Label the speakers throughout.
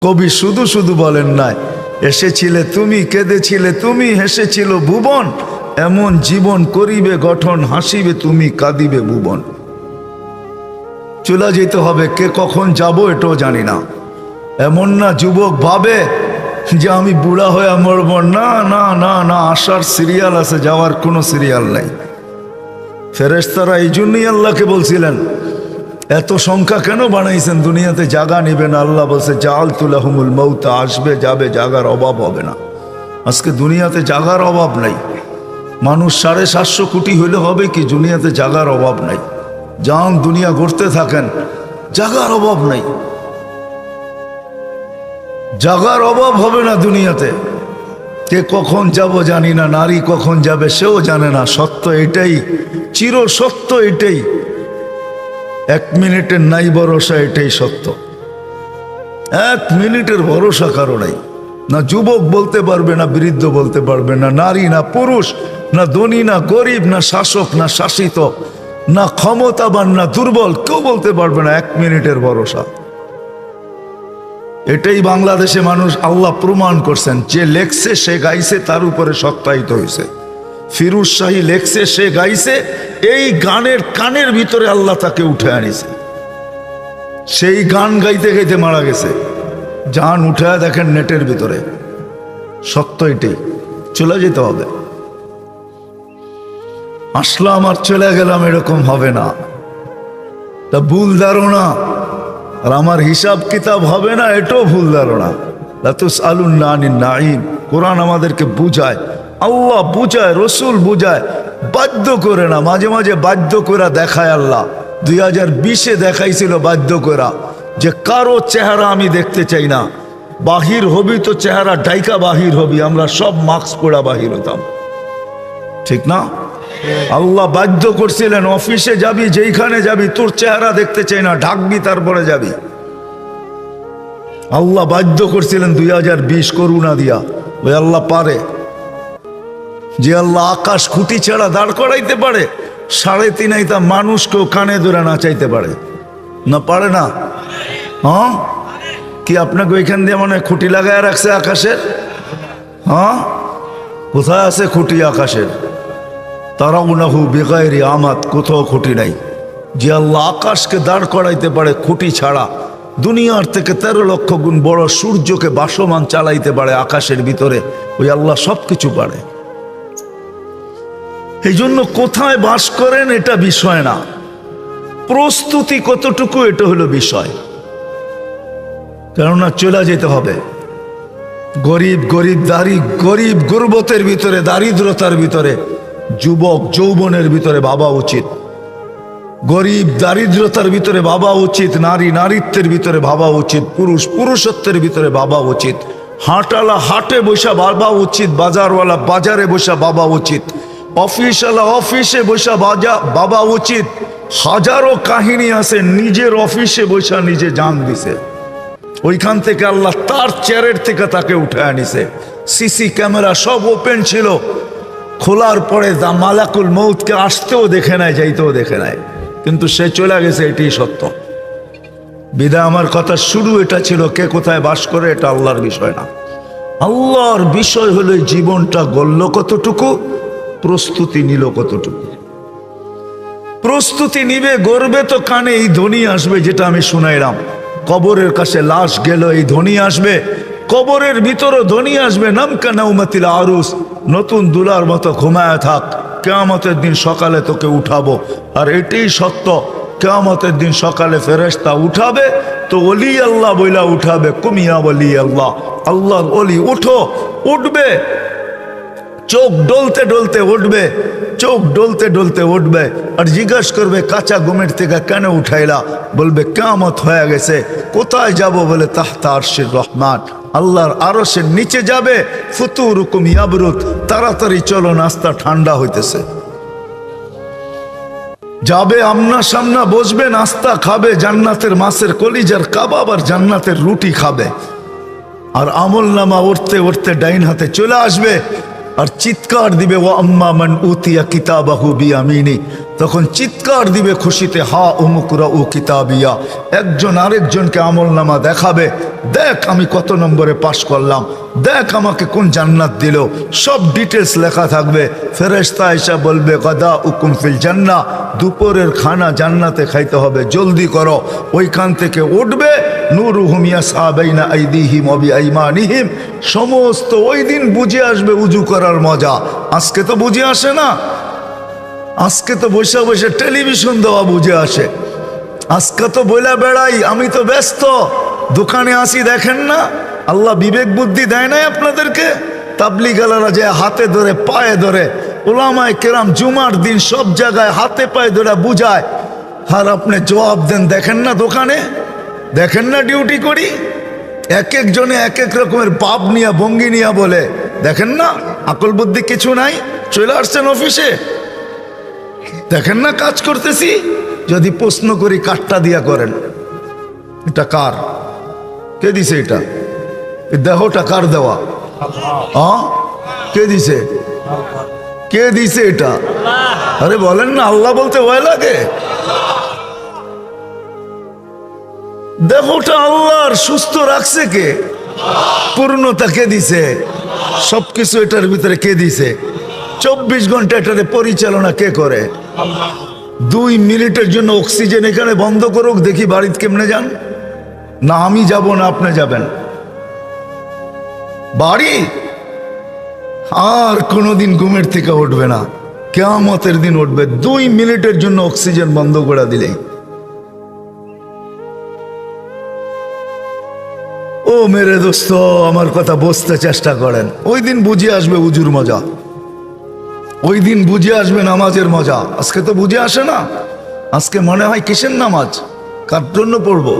Speaker 1: কবি শুধু শুধু বলেন নাই, এসেছিলে তুমি, কেঁদেছিলে তুমি, হেসেছিল ভুবন, এমন জীবন করিবে গঠন, হাসিবে তুমি, কাঁদিবে ভুবন। চলে যেতে হবে, কে কখন যাব এটাও জানি না। এমন না যুবক ভাবে যে আমি বুড়া হয়ে মরব, না না না না, আসার সিরিয়াল আছে, যাওয়ার কোনো সিরিয়াল নাই। ফেরেশতারা এই জন্যই আল্লাহকে বলছিলেন, এত সংখ্যা কেন বানাইছেন, দুনিয়াতে জায়গা নেবে না। আল্লাহ বলছে জাআলতু লাহুমুল মাউতা, আসবে যাবে, জায়গার অভাব হবে না। আজকে দুনিয়াতে জায়গার অভাব নাই। মানুষ 750 কোটি হইলে হবে কি, দুনিয়াতে জায়গার অভাব নাই। যান দুনিয়া ঘুরতে থাকেন, জায়গার অভাব নাই, জায়গার অভাব হবে না দুনিয়াতে। কে কখন যাব জানি না, নারী কখন যাবে সেও জানে না। সত্য এটাই, চির সত্য এটাই, 1 মিনিটের নাই ভরসা, এটাই সত্য। 1 মিনিটের ভরসা কারো নাই। না যুবক বলতে পারবে, না বৃদ্ধ বলতে পারবে, না নারী না পুরুষ, না ধনী না গরিব, না শাসক না শাসিত, না ক্ষমতাবান না দুর্বল, কেউ বলতে পারবে না 1 মিনিটের ভরসা। এটাই বাংলাদেশে মানুষ আল্লাহ প্রমাণ করছেন। যে লেখছে সে গাইছে, তার উপরে সত্যায়িত হয়েছে। ফিরোজ শাহী লেখছে, সে গাইছে, এই গানের কানের ভিতরে আল্লাহ তাকে উঠে আনিছে। সেই গান গাইতে গাইতে মারা গেছে। জান উঠে দেখেন নেটের ভিতরে। সত্য এটাই, চলে যেতে হবে। আসলাম আর চলে গেলাম, এরকম হবে না। তা ভুল ধারণা, আর আমার হিসাব কিতাব হবে না, এটাও ভুল ধারণা। লা তুসআলুন্না আনিন নাঈম, কোরআন আমাদেরকে বুঝায়, আল্লাহ বুঝায়, রসুল বুঝায়, বাধ্য করে না। মাঝে মাঝে বাধ্য করে দেখায় আল্লাহ। 2020-এ দেখাইছিল বাধ্য করা, যে কারো চেহারা আমি দেখতে চাই না। বাহির হবি তো চেহারা ডাইকা বাহির হবি, আমরা সব মাস্ক পরা বাহির হতাম, ঠিক না? আল্লাহ বাধ্য করছিলেন, অফিসে যাবি, যেইখানে যাবি, তোর চেহারা দেখতে চাই না, ঢাকবি তারপরে যাবি। আল্লাহ বাধ্য করছিলেন 2020 করুণা দিয়া। ওই আল্লাহ পারে, যে আল্লাহ আকাশ খুঁটি ছাড়া দাঁড় করাইতে পারে, 3.5 আইতা মানুষকেও কানে ধরে নাচাইতে পারে না? পারে না? হ্যাঁ, কি আপনাকে ওইখান দিয়ে মনে হয় খুঁটি লাগায় রাখছে আকাশের? হ্যাঁ, কোথায় আছে খুঁটি আকাশের? তারাউনাহু বিগাইরি আমাদ, কোথাও খুঁটি নাই। যে আল্লাহ আকাশকে দাঁড় করাইতে পারে খুঁটি ছাড়া, দুনিয়ার থেকে 13 লক্ষ গুণ বড় সূর্যকে বাসমান চালাইতে পারে আকাশের ভিতরে, ওই আল্লাহ সব কিছু পারে। এই জন্য কোথায় বাস করেন এটা বিষয় না, প্রস্তুতি কতটুকু এটা হলো বিষয়। কেননা চলে যেতে হবে। গরিব গরিব গুরবতের ভিতরে, দারিদ্রতার ভিতরে, যুবক যৌবনের ভিতরে ভাবা উচিত। গরিব দারিদ্রতার ভিতরে ভাবা উচিত, নারী নারীত্বের ভিতরে ভাবা উচিত, পুরুষ পুরুষত্বের ভিতরে ভাবা উচিত, হাটওয়ালা হাটে বসা ভাবা উচিত, বাজারওয়ালা বাজারে বসা ভাবা উচিত, অফিসওয়ালা অফিসে বসা ভাবা উচিত। হাজারো কাহিনী আছে, নিজের অফিসে বসা নিজে জান দিছে, ওইখান থেকে আল্লাহ তার চেয়ারের থেকে তাকে উঠে আনিছে। সিসি ক্যামেরা সব ওপেন ছিল, খোলার পরে দা মালাকুল মৌতকে আসতেও দেখে নাই, যাইতেও দেখে নাই, কিন্তু সে চলে গেছে। এটাই সত্য। বিদায় আমার কথা শুরু এটা ছিল, কে কোথায় বাস করে এটা আল্লাহর বিষয় না। আল্লাহর বিষয় হলো জীবনটা গড়ল কতটুকু, প্রস্তুতি নিল কতটুকু। প্রস্তুতি নিবে, গড়বে তো কানে এই ধ্বনি আসবে, যেটা আমি শুনাইলাম। কবরের কাছে লাশ গেল, এই ধ্বনি আসবে। কবরের ভিতরও ধ্বনি আসবে, নামকা নাউমাতিল আরুস, নতুন দুলার মতো ঘুমায় থাক, কিয়ামতের দিন সকালে তোকে উঠাবো। আর এটাই সত্য, কিয়ামতের দিন সকালে ফেরেশতা উঠাবে তো ওলি আল্লাহ বইলা উঠাবে, কুমিয়া ওলি আল্লাহ, আল্লাহর ওলি উঠো, উঠবে। চোখ ডলতে ডলতে উঠবে, চোখ ডলতে ডলতে উঠবে, আর জিজ্ঞাসা করবে কাঁচা ঘুমের থেকে কেন উঠাইলা? বলবে কিয়ামত হয়ে গেছে। কোথায় যাব? বলে তাহতা আরশির রহমান, আল্লাহর আরশের নিচে যাবে। ফুতুরুকুম ইয়াবরুদ, তাড়াতাড়ি চলো, নাস্তা ঠান্ডা হইতেছে। যাবে আমনা সামনা বসবে, নাস্তা খাবে, জান্নাতের মাছের কলিজার কাবাব আর জান্নাতের রুটি খাবে। আর আমল নামা উঠতে উঠতে ডাইন হাতে চলে আসবে। আর চিৎকার দিবে ওয়া আম্মা মান উতিয়া কিতাবাহু বিয়ামিনি, তখন চিৎকার দিবে খুশিতে, হা উমুকরা ও কিতাবিয়া। একজন আরেকজনকে আমলনামা দেখাবে, দেখ আমি কত নম্বরে পাশ করলাম, দেখ আমাকে কোন জান্নাত দিল, সব ডিটেলস লেখা থাকবে। ফেরেশতা এসে বলবে গাদা উকুম ফিল জান্নাহ, দুপুরের খানা জান্নাতে খাইতে হবে, জলদি করো। ওইখান থেকে উঠবে, নূরুহুম ইয়াসআ বাইনা আইদিহিম ওয়া বিআইমানিহিম। সমস্ত ওই দিন বুঝে আসবে উজু করার মজা। আজকে তো বুঝে আসে না, আজকে তো বসে বসে টেলিভিশন দেওয়া বুঝে আসে। আজকে তো বইলা বেড়াই আমি তো ব্যস্ত, দোকানে আসি, দেখেন না আল্লাহ বিবেক বুদ্ধি দেয় নাই আপনাদেরকে? তাবলিগালারা যে হাতে ধরে পায়ে ধরে, ওলামায়ে কেরাম জুমার দিন সব জায়গায় হাতে পায়ে ধরে বুঝায়, আর আপনি জবাব দেন দেখেন না দোকানে, দেখেন না ডিউটি করি। এক একজনে এক এক রকমের পাপ নিয়ে ভঙ্গি নিয়ে বলে, দেখেন না আকল বুদ্ধি কিছু নাই, চলে আসছেন অফিসে, দেখেন না কাজ করতেছি। যদি প্রশ্ন করি কাঠটা দিয়া করেন, এটা কার, কে দিছে এটা, দেহটা কার দেওয়া, কে দিছে, কে দিছে এটা? আরে বলেন না, আল্লাহ বলতে ভয় লাগে? দেহটা আল্লাহর, সুস্থ রাখছে কে? পূর্ণতা কে দিছে? সবকিছু এটার ভিতরে কে দিছে? 24 ঘন্টা এটারে পরিচালনা কে করে? 2 মিনিটের জন্য অক্সিজেন এখানে বন্ধ করুক, দেখি বাড়িতে কেমনে যান। না আমি যাব না আপনি যাবেন বাড়ি, আর কোনোদিন ঘুমের থেকে উঠবে না, কিয়ামতের দিন উঠবে। 2 মিনিটের জন্য অক্সিজেন বন্ধ করে দিলেই। ও মেরে দোস্ত, আমার কথা বুঝতে চেষ্টা করেন। ওই দিন বুঝে আসবে উজুর মজা, ওই দিন বুঝে আসবে নামাজের মজা। আজকে তো বুঝে আসে না। আজকে মনে হয় কিসের নামাজ, কার জন্য পড়বো?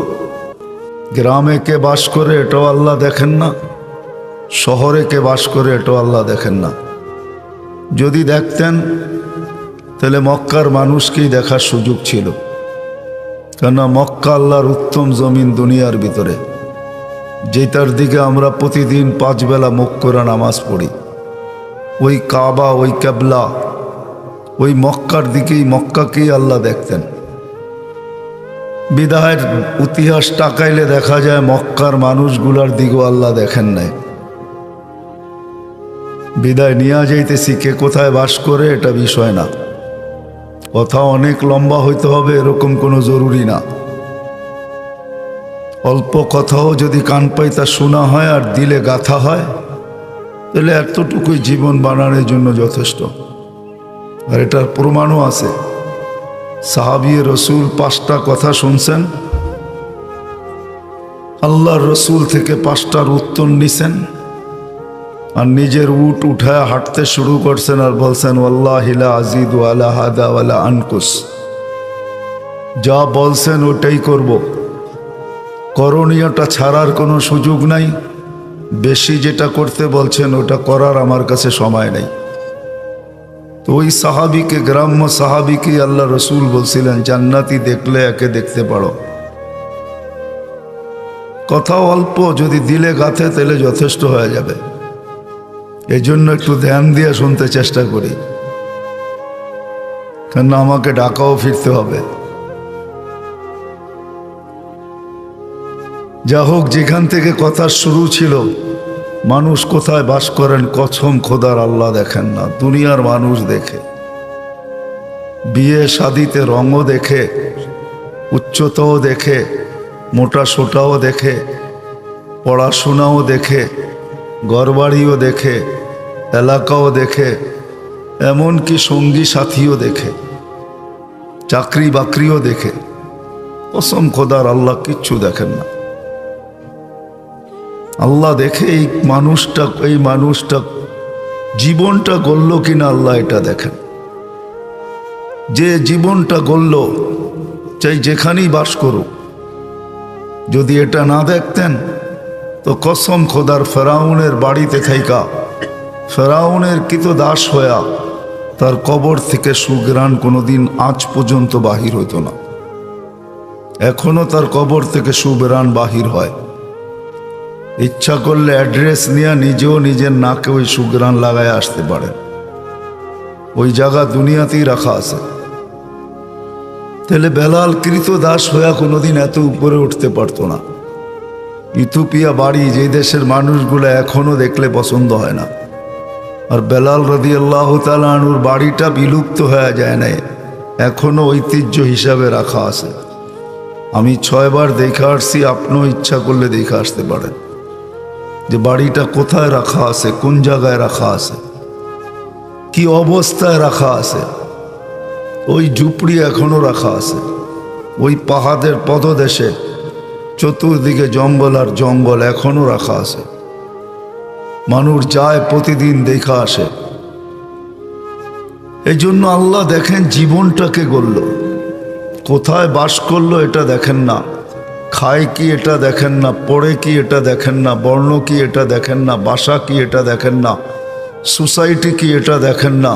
Speaker 1: গ্রামে কে বাস করে এটাও আল্লাহ দেখেন না, শহরে কে বাস করে এটাও আল্লাহ দেখেন না। যদি দেখতেন তাহলে মক্কার মানুষকেই দেখার সুযোগ ছিল, কেননা মক্কা আল্লাহর উত্তম জমিন দুনিয়ার ভিতরে, যেটার দিকে আমরা প্রতিদিন 5 বেলা মুখ করে নামাজ পড়ি। ওই কাবা, ওই কেবলা, ওই মক্কার দিকেই, মক্কাকেই আল্লাহ দেখতেন। বিদায়ের ইতিহাস তাকাইলে দেখা যায় মক্কার মানুষগুলার দিকেও আল্লাহ দেখেন নাই। বিদায় নিয়ে যাইতেছি, কে কোথায় বাস করে এটা বিষয় না, কথা অনেক লম্বা হইতে হবে এরকম কোনো জরুরি না। অল্প কথাও যদি কান পাইতা শোনা হয় আর দিলে গাথা হয়, তাহলে এতটুকুই জীবন বানানোর জন্য যথেষ্ট। আর এটার প্রমাণও আছে। সাহাবী রসুল 5টা কথা শুনছেন, আল্লাহর রসুল থেকে 5টার উত্তর নিছেন, আর নিজের উট উঠায় হাঁটতে শুরু করছেন আর বলছেন ওয়াল্লাহি লা আযীদু আলা হাদা ওয়ালা আনকুস। যা বলছেন ওটাই করব, করণীয়টা ছাড়ার কোনো সুযোগ নাই। বেশি যেটা করতে বলছেন ওটা করার আমার কাছে সময় নেই। তো ওই সাহাবিকে, গ্রাম্য সাহাবিকে আল্লাহ রসুল বলছিলেন জান্নাতি দেখলে একে দেখতে পারো। কথা অল্প, যদি দিলে গাথে তাহলে যথেষ্ট হয়ে যাবে। এই জন্য একটু ধ্যান দিয়ে শুনতে চেষ্টা করি, কেন আমাকে ঢাকাও ফিরতে হবে। যা হোক, যেখান থেকে কথা শুরু ছিল, মানুষ কোথায় বাস করেন কসম খোদার আল্লাহ দেখেন না, দুনিয়ার মানুষ দেখে। বিয়ে শাদিতে রঙও দেখে, উচ্চতাও দেখে, মোটা সোটাও দেখে, পড়াশোনাও দেখে, ঘরবাড়িও দেখে, এলাকাও দেখে, এমনকি সঙ্গী সাথীও দেখে, চাকরি বাকরিও দেখে। কসম খোদার আল্লাহ কিচ্ছু দেখেন না। আল্লাহ দেখে এই মানুষটা জীবনটা গড়ল কিনা, আল্লাহ এটা দেখেন। যে জীবনটা গড়ল, চাই যেখানেই বাস করুক, যদি এটা না দেখতেন তো কসম খোদার ফেরাউনের বাড়িতে থাইকা, ফেরাউনের কৃতদাস হইয়া তার কবর থেকে সুঘ্রাণ কোনোদিন আজ পর্যন্ত বাহির হইত না। এখনো তার কবর থেকে সুঘ্রাণ বাহির হয়। ইচ্ছা করলে অ্যাড্রেস নিয়ে নিজেও নিজের নাকে ওই সুগ্রাণ লাগায় আসতে পারেন। ওই জায়গা দুনিয়াতেই রাখা আছে। তাহলে বেলাল কৃতদাস হইয়া কোনোদিন এত উপরে উঠতে পারতো না। ইথিওপিয়া বাড়ি, যে দেশের মানুষগুলো এখনো দেখলে পছন্দ হয় না, আর বেলাল রাদিয়াল্লাহু তাআলা আনহুর বাড়িটা বিলুপ্ত হয়ে যায় নাই, এখনো ঐতিহ্য হিসাবে রাখা আছে। আমি 6 বার দেখে আসছি, আপনিও ইচ্ছা করলে দেখে আসতে পারেন যে বাড়িটা কোথায় রাখা আছে, কোন জায়গায় রাখা আছে, কি অবস্থায় রাখা আছে। ওই ঝুপড়ি এখনো রাখা আছে। ওই পাহাড়ের পদদেশে চতুর্দিকে জঙ্গল আর জঙ্গল এখনো রাখা আছে। মানুষ যায়, প্রতিদিন দেখা আসে। এই জন্য আল্লাহ দেখেন জীবনটাকে গড়ল, কোথায় বাস করলো এটা দেখেন না, খায় কি এটা দেখেন না, পড়ে কি এটা দেখেন না, বর্ণ কি এটা দেখেন না, ভাষা কি এটা দেখেন না, সোসাইটি কি এটা দেখেন না,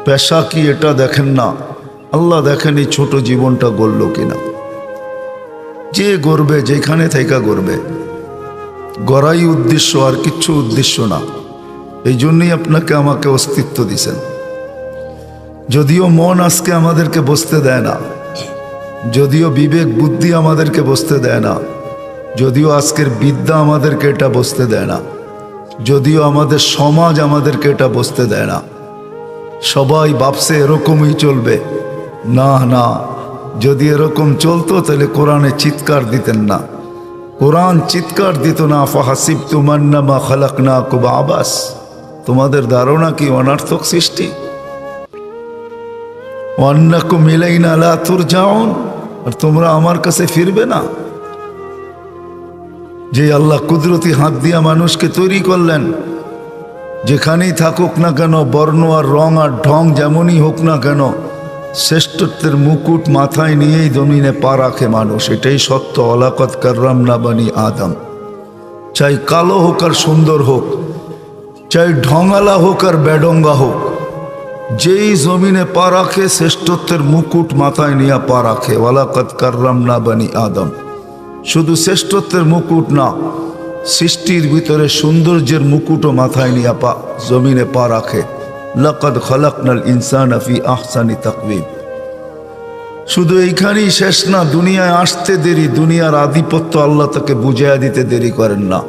Speaker 1: পেশা কি এটা দেখেন না। আল্লাহ দেখেন এই ছোট জীবনটা গড়ল কিনা। যে গড়বে, যেখানে থেকে গড়বে, গড়াই উদ্দেশ্য, আর কিচ্ছু উদ্দেশ্য না। এই জন্যই আপনাকে আমাকে অস্তিত্ব দিছেন। যদিও মন আজকে আমাদেরকে বসতে দেয় না, যদিও বিবেক বুদ্ধি আমাদেরকে বসতে দেয় না, যদিও আজকের বিদ্যা আমাদেরকে এটা বসতে দেয় না, যদিও আমাদের সমাজ আমাদেরকে এটা বসতে দেয় না। সবাই ভাবছে এরকমই চলবে। না না, যদি এরকম চলতো তাহলে কোরআনে চিৎকার দিতেন না। কোরআন চিৎকার দিত না, ফাহাসিবতুম আন্নামা খালাকনাকুম আবাস। তোমাদের ধারণা কি অনার্থক সৃষ্টি? ওয়ান্নাকুম ইলাইনা লা তুরজাউন, আর তোমরা আমার কাছে ফিরবে না। যে আল্লাহ কুদরতি হাত দিয়া মানুষকে তৈরি করলেন, যেখানেই থাকুক না কেন, বর্ণ আর রং আর ঢং যেমনই হোক না কেন, শ্রেষ্ঠত্বের মুকুট মাথায় নিয়েই জমিনে পা রাখে মানুষ। এটাই সত্য। ওয়ালাকাদ কাররামনা বানি আদম। চাই কালো হোক আর সুন্দর হোক, চাই ঢঙালা হোক আর বেডঙ্গা হোক, যেই জমিনে পা রাখে শ্রেষ্ঠত্বের মুকুট মাথায় নিয়ে পা রাখে। ওয়ালাকাদ কাররামনা বানি আদম। শুধু শ্রেষ্ঠত্বের মুকুট না, সৃষ্টির ভিতরে সৌন্দর্যের মুকুটও মাথায় নিয়ে জমিনে পা রাখে। লাকাদ খালাকনাল ইনসানা ফি আহসানি তাকওয়িম। শুধু এইখানেই শেষ না, দুনিয়ায় আসতে দেরি, দুনিয়ার আধিপত্য আল্লাহ তাকে বুঝাইয়া দিতে দেরি করেন না।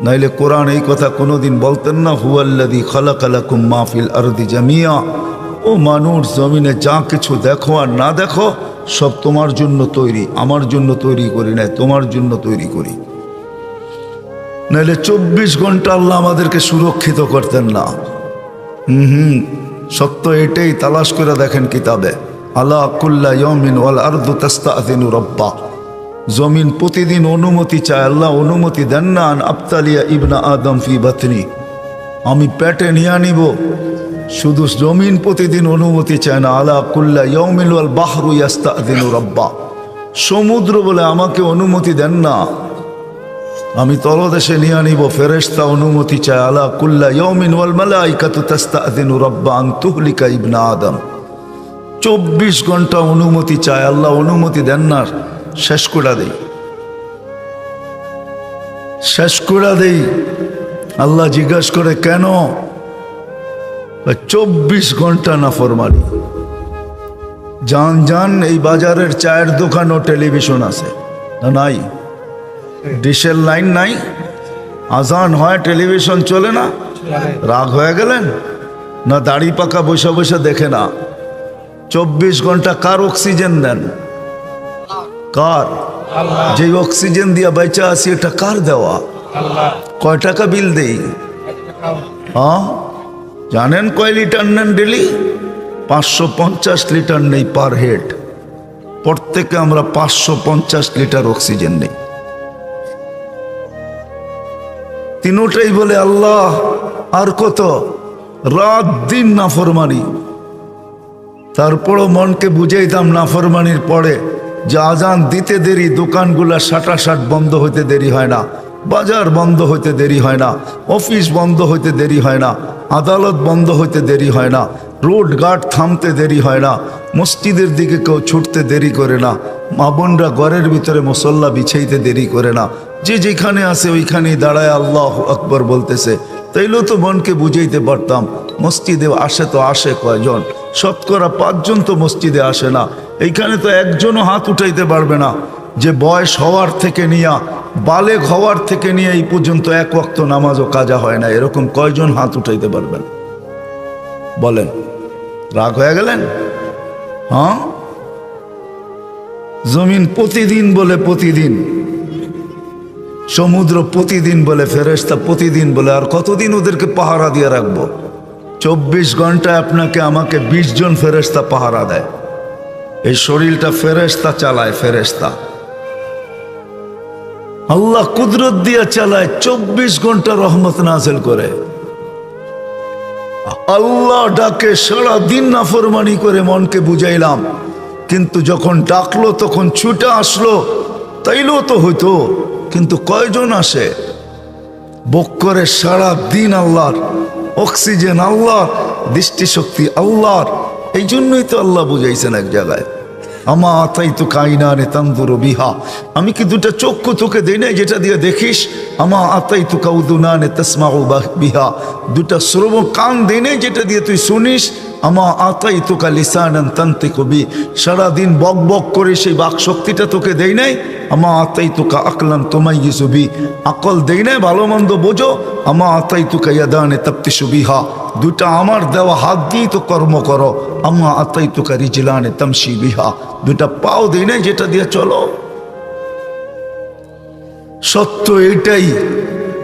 Speaker 1: নাইলে কোরআন এই কথা কোনোদিন বলতেন না, হুয়াল্লাযী খালাকা লাকুম মা ফিল আরদি জামিয়া। ও মানুষ, জমিনে যা কিছু দেখো আর না দেখো সব তোমার জন্য তৈরি, আমার জন্য তৈরি করি নাই, তোমার জন্য তৈরি করি। নাইলে 24 ঘন্টা আল্লাহ আমাদেরকে সুরক্ষিত করতেন না। সত্য এটাই, তালাশ করে দেখেন কিতাবে। আলা কুল্লা ইয়াউমিন ওয়াল আরদু তাস্তাযিনু রাব্বা। জমিন প্রতিদিন অনুমতি চায়। আল্লাহ অনুমতি দেন না, আন আবতালিয়া ইবনা আদম ফি বাতনি, আমি পেটে নিয়ে নিব। শুধু জমিন প্রতিদিন অনুমতি চায় না। আলা কুল্লা ইয়াউমিন ওয়াল বাহরু ইয়াস্তাযিনু রাব্বা। সমুদ্র বলে আমাকে অনুমতি দেন না, আমি তলদেশে নিয়ে নিব। ফেরেশতা অনুমতি চায়। আলা কুল্লা ইয়াউমিন ওয়াল মালাইকাতু তাস্তাযিনু রাব্বা আন তুহলিকা ইবনা আদম। 24 ঘন্টা অনুমতি চায়। আল্লাহ অনুমতি দেন না, শেষ করে দেই, শেষ করে দেই। আল্লাহ জিজ্ঞাসা করে কেন? 24 ঘন্টা নাফরমানি। জান জান, এই বাজারের চায়ের দোকান ও টেলিভিশন আছে না? নাই। ডিশের লাইন নাই, আজান হয়, টেলিভিশন চলে না। রাগ হয়ে গেলেন না? দাড়ি পাকা বসে বসে দেখে না। 24 ঘন্টা কার অক্সিজেন নেন? কার? যে অক্সিজেন দিয়া বেঁচে আছি, এটা কার দেওয়া? কয় টাকা বিল দেই? হ্যাঁ, জানেন কয় লিটার নেন ডেলি? 550 লিটার নেই পার হেড। প্রত্যেকে আমরা 550 লিটার অক্সিজেন নেই। তিনোটাই বলে আল্লাহ আর কত? রাত দিন নাফরমানি। তারপরও মনকে বুঝাইতাম নাফরমানির পরে যে আজান দিতে দেরি, দোকানগুলা সাটাসাট বন্ধ হইতে দেরি হয় না, বাজার বন্ধ হইতে দেরি হয় না, অফিস বন্ধ হইতে দেরি হয় না, আদালত বন্ধ হইতে দেরি হয় না। রোড ঘাট থামতে দেরি হয় না, মসজিদের দিকে কেউ ছুটতে দেরি করে না, মা বোনরা ঘরের ভিতরে মুসল্লা বিছাইতে দেরি করে না, যে যেখানে আছে ওইখানেই দাঁড়ায় আল্লাহ আকবর বলতেছে। তাইলেও তো মনকে বুঝাইতে পারতাম, মসজিদে আসে তো আসে কয়জন? শতকরা 5 জন তো মসজিদে আসে না। এইখানে তো একজনও হাত উঠাইতে পারবে না যে বয়স হওয়ার থেকে নিয়ে বালেগ হওয়ার থেকে নিয়ে এই পর্যন্ত এক ওয়াক্ত নামাজও কাজা হয় না, এরকম কয়জন হাত উঠাইতে পারবেন বলেন? রাগ হয়ে গেলেন? হ্যাঁ, জমিন প্রতিদিন বলে প্রতিদিন, সমুদ্র প্রতিদিন বলে, ফেরেশতা প্রতিদিন বলে, আর কতদিন ওদেরকে পাহারা দিয়ে রাখবো? 24 ঘন্টায় আপনাকে আমাকে 20 জন ফেরেশতা পাহারা দেয়। এই শরীরটা ফেরেশতা চালায়, ফেরেশতা আল্লাহ কুদরত দিয়ে চালায়, 24 ঘন্টা রহমত নাযিল করে। আল্লাহ ডাকে, সারা দিন নাফরমানি করে মনকে বুঝাইলাম, কিন্তু যখন ডাকলো তখন ছুটে আসলো, তাইলেও তো হইতো, কিন্তু কয়জন আসে? বক্করে সারা দিন আল্লাহর, অক্সিজেন আল্লাহর, দৃষ্টিশক্তি আল্লাহর। এই জন্যই তো আল্লাহ বুঝাইছেন এক জায়গায়, আমা আতাই তো কাইনানে তানদুরু বিহা, আমি কি দুটা চক্ষু তোকে দেই নাই যেটা দিয়ে দেখিস? আমা আতাই তো কাউদুনানে তাসমাউ বিহা, দুটা শ্রবণ কান দেই নাই যেটা দিয়ে তুই শুনিস? আমা আতাই তো কা লিসানান তানতিকু বি, সারাদিন বক বক করে সেই বাক শক্তিটা তোকে দেই নাই? আমা আতাই তো কা আকলান তুমাইয়িজু বি, আকল দেই নাই ভালো মন্দ বোঝো? আমা আতাই তো কা ইয়াদানে তাবতিশু বিহা, দুটা আমার দেওয়া হাত দিয়ে তো কর্ম করো। আমা আতাই তো কা রিজলানে তামশি বিহা, দুটা পাও দেই নাই যেটা দিয়ে চলো। সত্য এটাই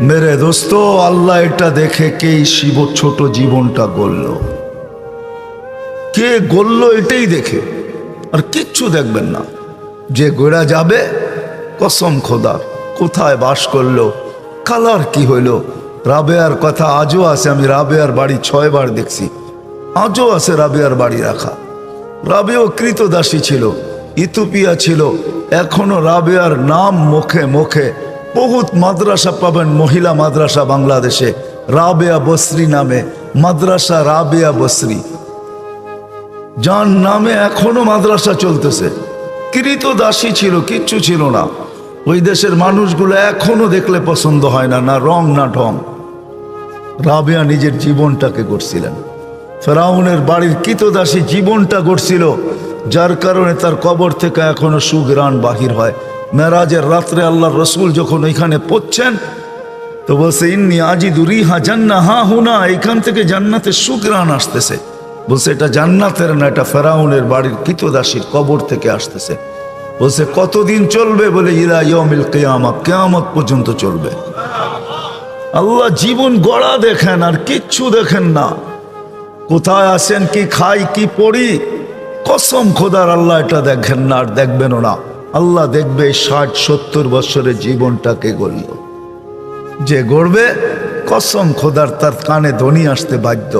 Speaker 1: মেরে দোস্ত, আল্লাহ এটা দেখে কে শিব ছোট জীবনটা গড়ল, কে গড়ল এটাই দেখে, আর কিচ্ছু দেখবেন না। যে গোড়া যাবে, কসম খোদার, কোথায় বাস করলো, কালার কি হইল। রাবেয়ার কথা আজও আছে, আমি রাবেয়ার বাড়ি 6 বার দেখছি, আজও আছে রাবেয়ার বাড়ি রাখা। রাবেও কৃতদাসী ছিল, ইথিওপিয়া ছিল, এখনো রাবেয়ার নাম মুখে মুখে। বহুত মাদ্রাসা পাবেন, মহিলা মাদ্রাসা বাংলাদেশে, রাবেয়া বসরি নামে মাদ্রাসা, রাবেয়া বসরি, যার নামে এখনো মাদ্রাসা চলতেছে। কৃতদাসী ছিল, কিচ্ছু ছিল না। ওই দেশের মানুষগুলো এখনো দেখলে পছন্দ হয় না, না রং না ঢং। রাবেয়া নিজের জীবনটাকে গড়ছিলেন, ফেরাউনের বাড়ির কৃতদাসী জীবনটা গড়ছিল, যার কারণে তার কবর থেকে এখনো সুঘ্রাণ বাহির হয়। মেরাজের রাত্রে আল্লাহর রসুল যখন ওইখানে পড়ছেন তো বলছে, ইন্নি আজিদু রিহা জান্নাহ হা হুনা, এখান থেকে জান্নাতের সুঘ্রাণ আসতেছে। বলছে এটা জান্নাতের না, এটা ফেরাউনের বাড়ির কৃতদাসীর কবর থেকে আসতেছে। বলছে কতদিন চলবে? বলে ইলা ইয়াউমিল কিয়ামা, কিয়ামত পর্যন্ত চলবে। আল্লাহ জীবন গড়া দেখেন, আর কিচ্ছু দেখেন না। কোথায় আসেন, কি খাই, কি পড়ি, কসম খোদার আল্লাহ এটা দেখেন না, আর দেখবেনও না। আল্লাহ দেখবে 60-70 বছরের জীবনটাকে গড়ল। যে গড়বে, কসম খোদার তার কানে ধ্বনি আসতে বাধ্য।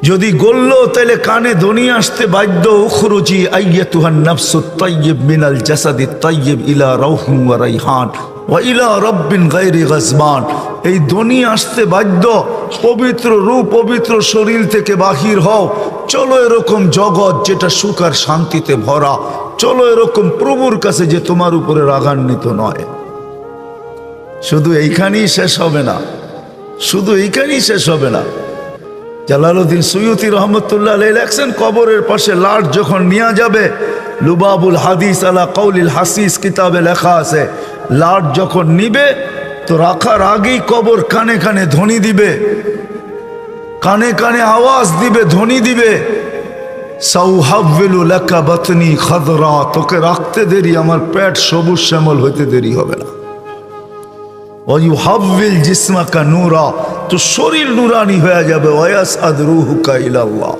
Speaker 1: যদি গড়ল তাহলে কানে ধ্বনি আসতে বাধ্য, উখরুজি আইয়াতুহান নাফসুত তাইয়্যিব মিনাল জাসাদিত তাইয়্যিব ইলা রাউহিন ওয়া রাইহান ওয়া ইলা রাব্বিন গায়রি গাজবান। এই ধ্বনি আসতে বাধ্য, পবিত্র রূপ পবিত্র শরীর থেকে বাহির হও। চলো এরকম জগৎ যেটা সুখ আর শান্তিতে ভরা, চলো এরকম প্রভুর কাছে যে তোমার উপরে রাগান্বিত নয়। শুধু এইখানেই শেষ হবে না, শুধু এইখানেই শেষ হবে না। জালালউদ্দিন সুয়ুতি রহমতুল্লাহ আলাইহি লেখছেন, কবরের পাশে লাশ যখন নিয়ে যাবে, লুবাবুল হাদিস আলা কওলিল হাসিস কিতাবে লেখা আছে, লাশ যখন নিবে তো রাখার আগেই কবর কানে কানে ধ্বনি দিবে, কানে কানে আওয়াজ দিবে, ধ্বনি দিবে, সাউহাব্বিলু লাকা বাতনি খাদরা, তোকে রাখতে দেরি, আমার পেট সবুজ শ্যামল হইতে দেরি হবে না। ওয়ায়ুহাব্বিল জিসমাকা নূরা, তো শরীর নুরানি হয়ে যাবে। ওয়ায়াসআদ রূহুকা ইলাল্লাহ।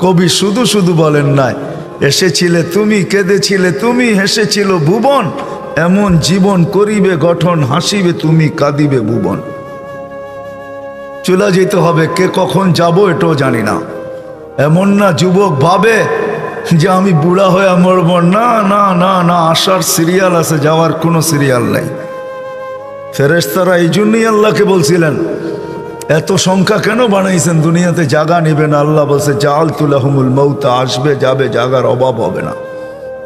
Speaker 1: কবি শুধু শুধু বলেন নাই, এসেছিলে তুমি, কেঁদেছিলে তুমি, হেসেছিল ভুবন, এমন জীবন করিবে গঠন, হাসিবে তুমি, কাঁদিবে ভুবন। চলে যেতে হবে, কে কখন যাব এটাও জানি না। এমন না যুবক ভাবে যে আমি বুড়া হয়ে মরব, না না না না, আসার সিরিয়াল আছে, যাওয়ার কোনো সিরিয়াল নাই। ফেরেশতারা এই জন্যই আল্লাহকে বলছিলেন, এত সংখ্যা কেন বানাইছেন? দুনিয়াতে জায়গা নেবে না। আল্লাহ বলছে জাআলতু লাহুমুল মাউতা, আসবে যাবে, জায়গার অভাব হবে না।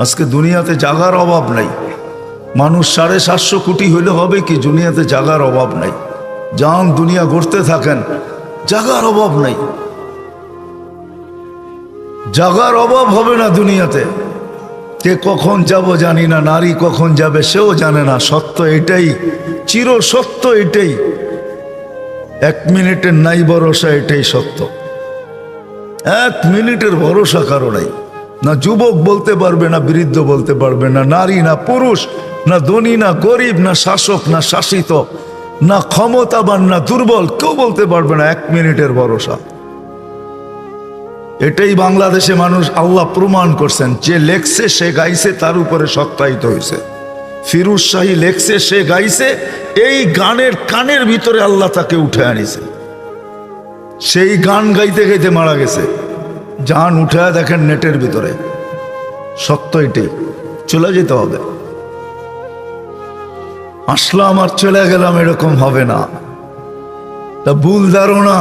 Speaker 1: আজকে দুনিয়াতে জায়গার অভাব নাই। মানুষ 750 কোটি হইলে হবে কি? দুনিয়াতে জায়গার অভাব নাই। যান দুনিয়া ঘুরতে থাকেন, জায়গার অভাব নাই। জায়গার অভাব হবে না দুনিয়াতে। কে কখন যাব জানি না, নারী কখন যাবে সেও জানে না। সত্য এটাই, চির সত্য এটাই। 1 মিনিটের নাই ভরসা, এটাই সত্য। 1 মিনিটের ভরসা কারো নাই। না যুবক বলতে পারবে, না বৃদ্ধ বলতে পারবে, না নারী না পুরুষ, না ধনী না গরিব, না শাসক না শাসিত, না ক্ষমতাবান না দুর্বল, কেউ বলতে পারবে না 1 মিনিটের ভরসা। এটাই বাংলাদেশে মানুষ আল্লাহ প্রমাণ করছেন। যে লেখছে সে গাইছে, তার উপরে সত্যায়িত হয়েছে। ফিরোজ শাহী লেখছে, সে গাইছে, এই গানের কানের ভিতরে আল্লাহ তাকে উঠে আনিছে। সেই গান গাইতে গাইতে মারা গেছে। জান উঠে দেখেন নেটের ভিতরে। সত্য এটাই। চলে যেতে হবে। আসলাম আর চলে গেলাম, এরকম হবে না। তা ভুল ধারণা।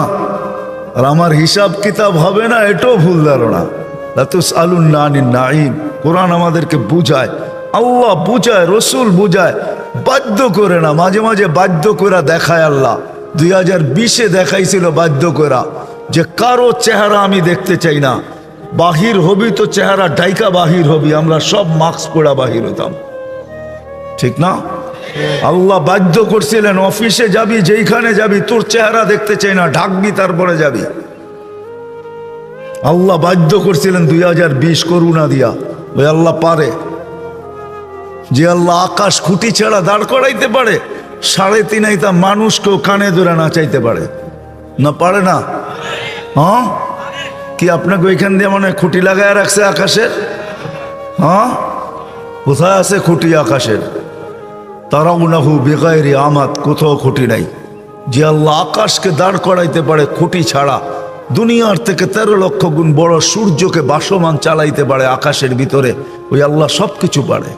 Speaker 1: আর আমার হিসাব কিতাব হবে না, এটাও ভুল ধারণা। লাতুসআলুন্না আনিন নাঈম। কোরআন আমাদেরকে বুঝায়, আল্লাহ বুঝায়, রসুল বুঝায়, বাধ্য করে না। মাঝে মাঝে বাধ্য করে দেখায় আল্লাহ। 2020-এ দেখাইছিল বাধ্য করা, যে কারো চেহারা আমি দেখতে চাই না। বাহির হবি তো চেহারা ডাইকা বাহির হবি। আমরা সব মাস্ক পড়া বাহির হতাম, ঠিক না? আল্লাহ বাধ্য করছিলেন, অফিসে যাবি, যেইখানে যাবি, তোর চেহারা দেখতে চাই না, ঢাকবি, তারপরে যাবি। আল্লাহ বাধ্য করছিলেন 2020 করুণা দিয়া। ওই আল্লাহ পারে। যে আল্লাহ আকাশ খুঁটি ছাড়া দাঁড় করাইতে পারে, 3.5 আইতা মানুষকেও কানে ধরে নাচাইতে পারে না? পারে না? হ্যাঁ, কি আপনাকে ওইখান দিয়ে মনে হয় খুঁটি লাগায় রাখছে আকাশের? হ্যাঁ, কোথায় আছে খুঁটি আকাশের? তারাউনাহু বিগাইরি আমাদ, কোথাও খুঁটি নাই। যে আল্লাহ আকাশকে দাঁড় করাইতে পারে খুঁটি ছাড়া, দুনিয়ার থেকে 13 লক্ষ গুণ বড় সূর্যকে বাসমান চালাইতে পারে আকাশের ভিতরে, ওই আল্লাহ সব কিছু পারে।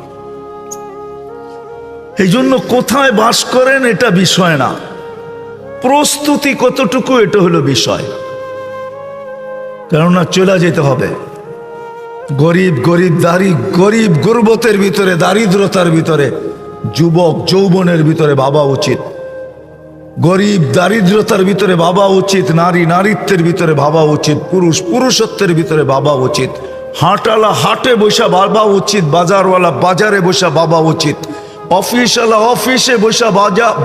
Speaker 1: এই জন্য কোথায় বাস করেন এটা বিষয় না, প্রস্তুতি কতটুকু এটা হলো বিষয়। কেননা চলে যেতে হবে। গরিব গরিব গুরবতের ভিতরে, দারিদ্রতার ভিতরে, যুবক যৌবনের ভিতরে ভাবা উচিত। গরিব দারিদ্রতার ভিতরে ভাবা উচিত, নারী নারীত্বের ভিতরে ভাবা উচিত, পুরুষ পুরুষত্বের ভিতরে ভাবা উচিত, হাটওয়ালা হাটে বসা ভাবা উচিত, বাজারওয়ালা বাজারে বসা ভাবা উচিত, অফিসওয়ালা অফিসে বসা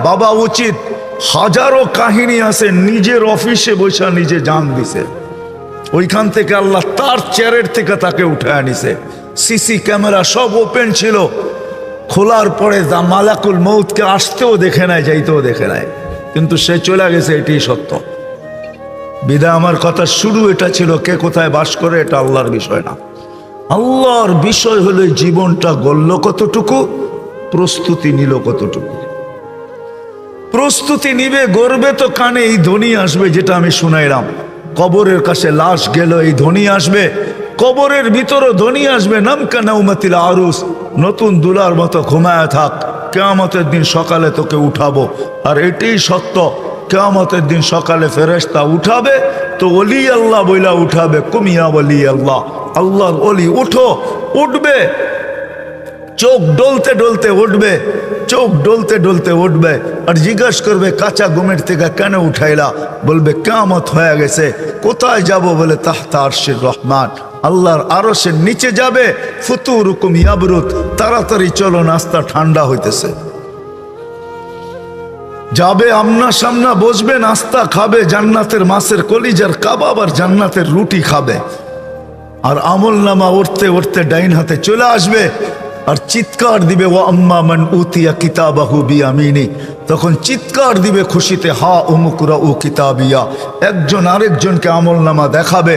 Speaker 1: ভাবা উচিত। হাজারো কাহিনী আছে, নিজের অফিসে বসা নিজে জান দিছে, ওইখান থেকে আল্লাহ তার চেয়ারের থেকে তাকে উঠে আনিছে। সিসি ক্যামেরা সব ওপেন ছিল, খোলার পরে মালাকুল মউতকে আসতেও দেখে নাই, যাইতেও দেখে নাই, কিন্তু সে চলে গেছে। এটাই সত্য। বিদায় আমার কথা শুরু এটা ছিল, কে কোথায় বাস করে এটা আল্লাহর বিষয় না। আল্লাহর বিষয় হলো জীবনটা গড়ল কতটুকু, প্রস্তুতি নিল কতটুকু। প্রস্তুতি নিবে, গড়বে তো কানে এই ধ্বনি আসবে, যেটা আমি শুনাইলাম। কবরের কাছে লাশ গেল, এই ধ্বনি আসবে। কবরের ভিতরও ধ্বনি আসবে, নামকা নাউমাতিল আরুস, নতুন দুলার মতো ঘুমায় থাক, কিয়ামতের দিন সকালে তোকে উঠাবো। আর এটাই সত্য, কিয়ামতের দিন সকালে ফেরেশতা উঠাবে তো ওলি আল্লাহ বইলা উঠাবে, কুমিয়া ওলি আল্লাহ, আল্লাহর ওলি উঠো, উঠবে। চোখ ডলতে ডলতে উঠবে, চোখ ডলতে ডলতে উঠবে, আর জিজ্ঞাসা করবে কাঁচা ঘুমের থেকে কেন উঠাইলা? বলবে কিয়ামত হয়ে গেছে। কোথায় যাব? বলে তাহতা আরশির রহমান, আল্লাহর আরশের নিচে যাবে। ফুতুরুকুম ইয়াবরুদ, তাড়াতাড়ি চলো, নাস্তা ঠান্ডা হইতেছে। যাবে আমনা সামনা বসবে, নাস্তা খাবে, জান্নাতের মাছের কলিজার কাবাব আর জান্নাতের রুটি খাবে। আর আমল নামা উঠতে উঠতে ডাইন হাতে চলে আসবে, আর চিৎকার দিবে ওয়া আম্মা মান উতিয়া কিতাবাহু বিয়ামিনি। তখন চিৎকার দিবে খুশিতে, হা উমুকরা ও কিতাবিয়া। একজন আরেকজনকে আমল নামা দেখাবে,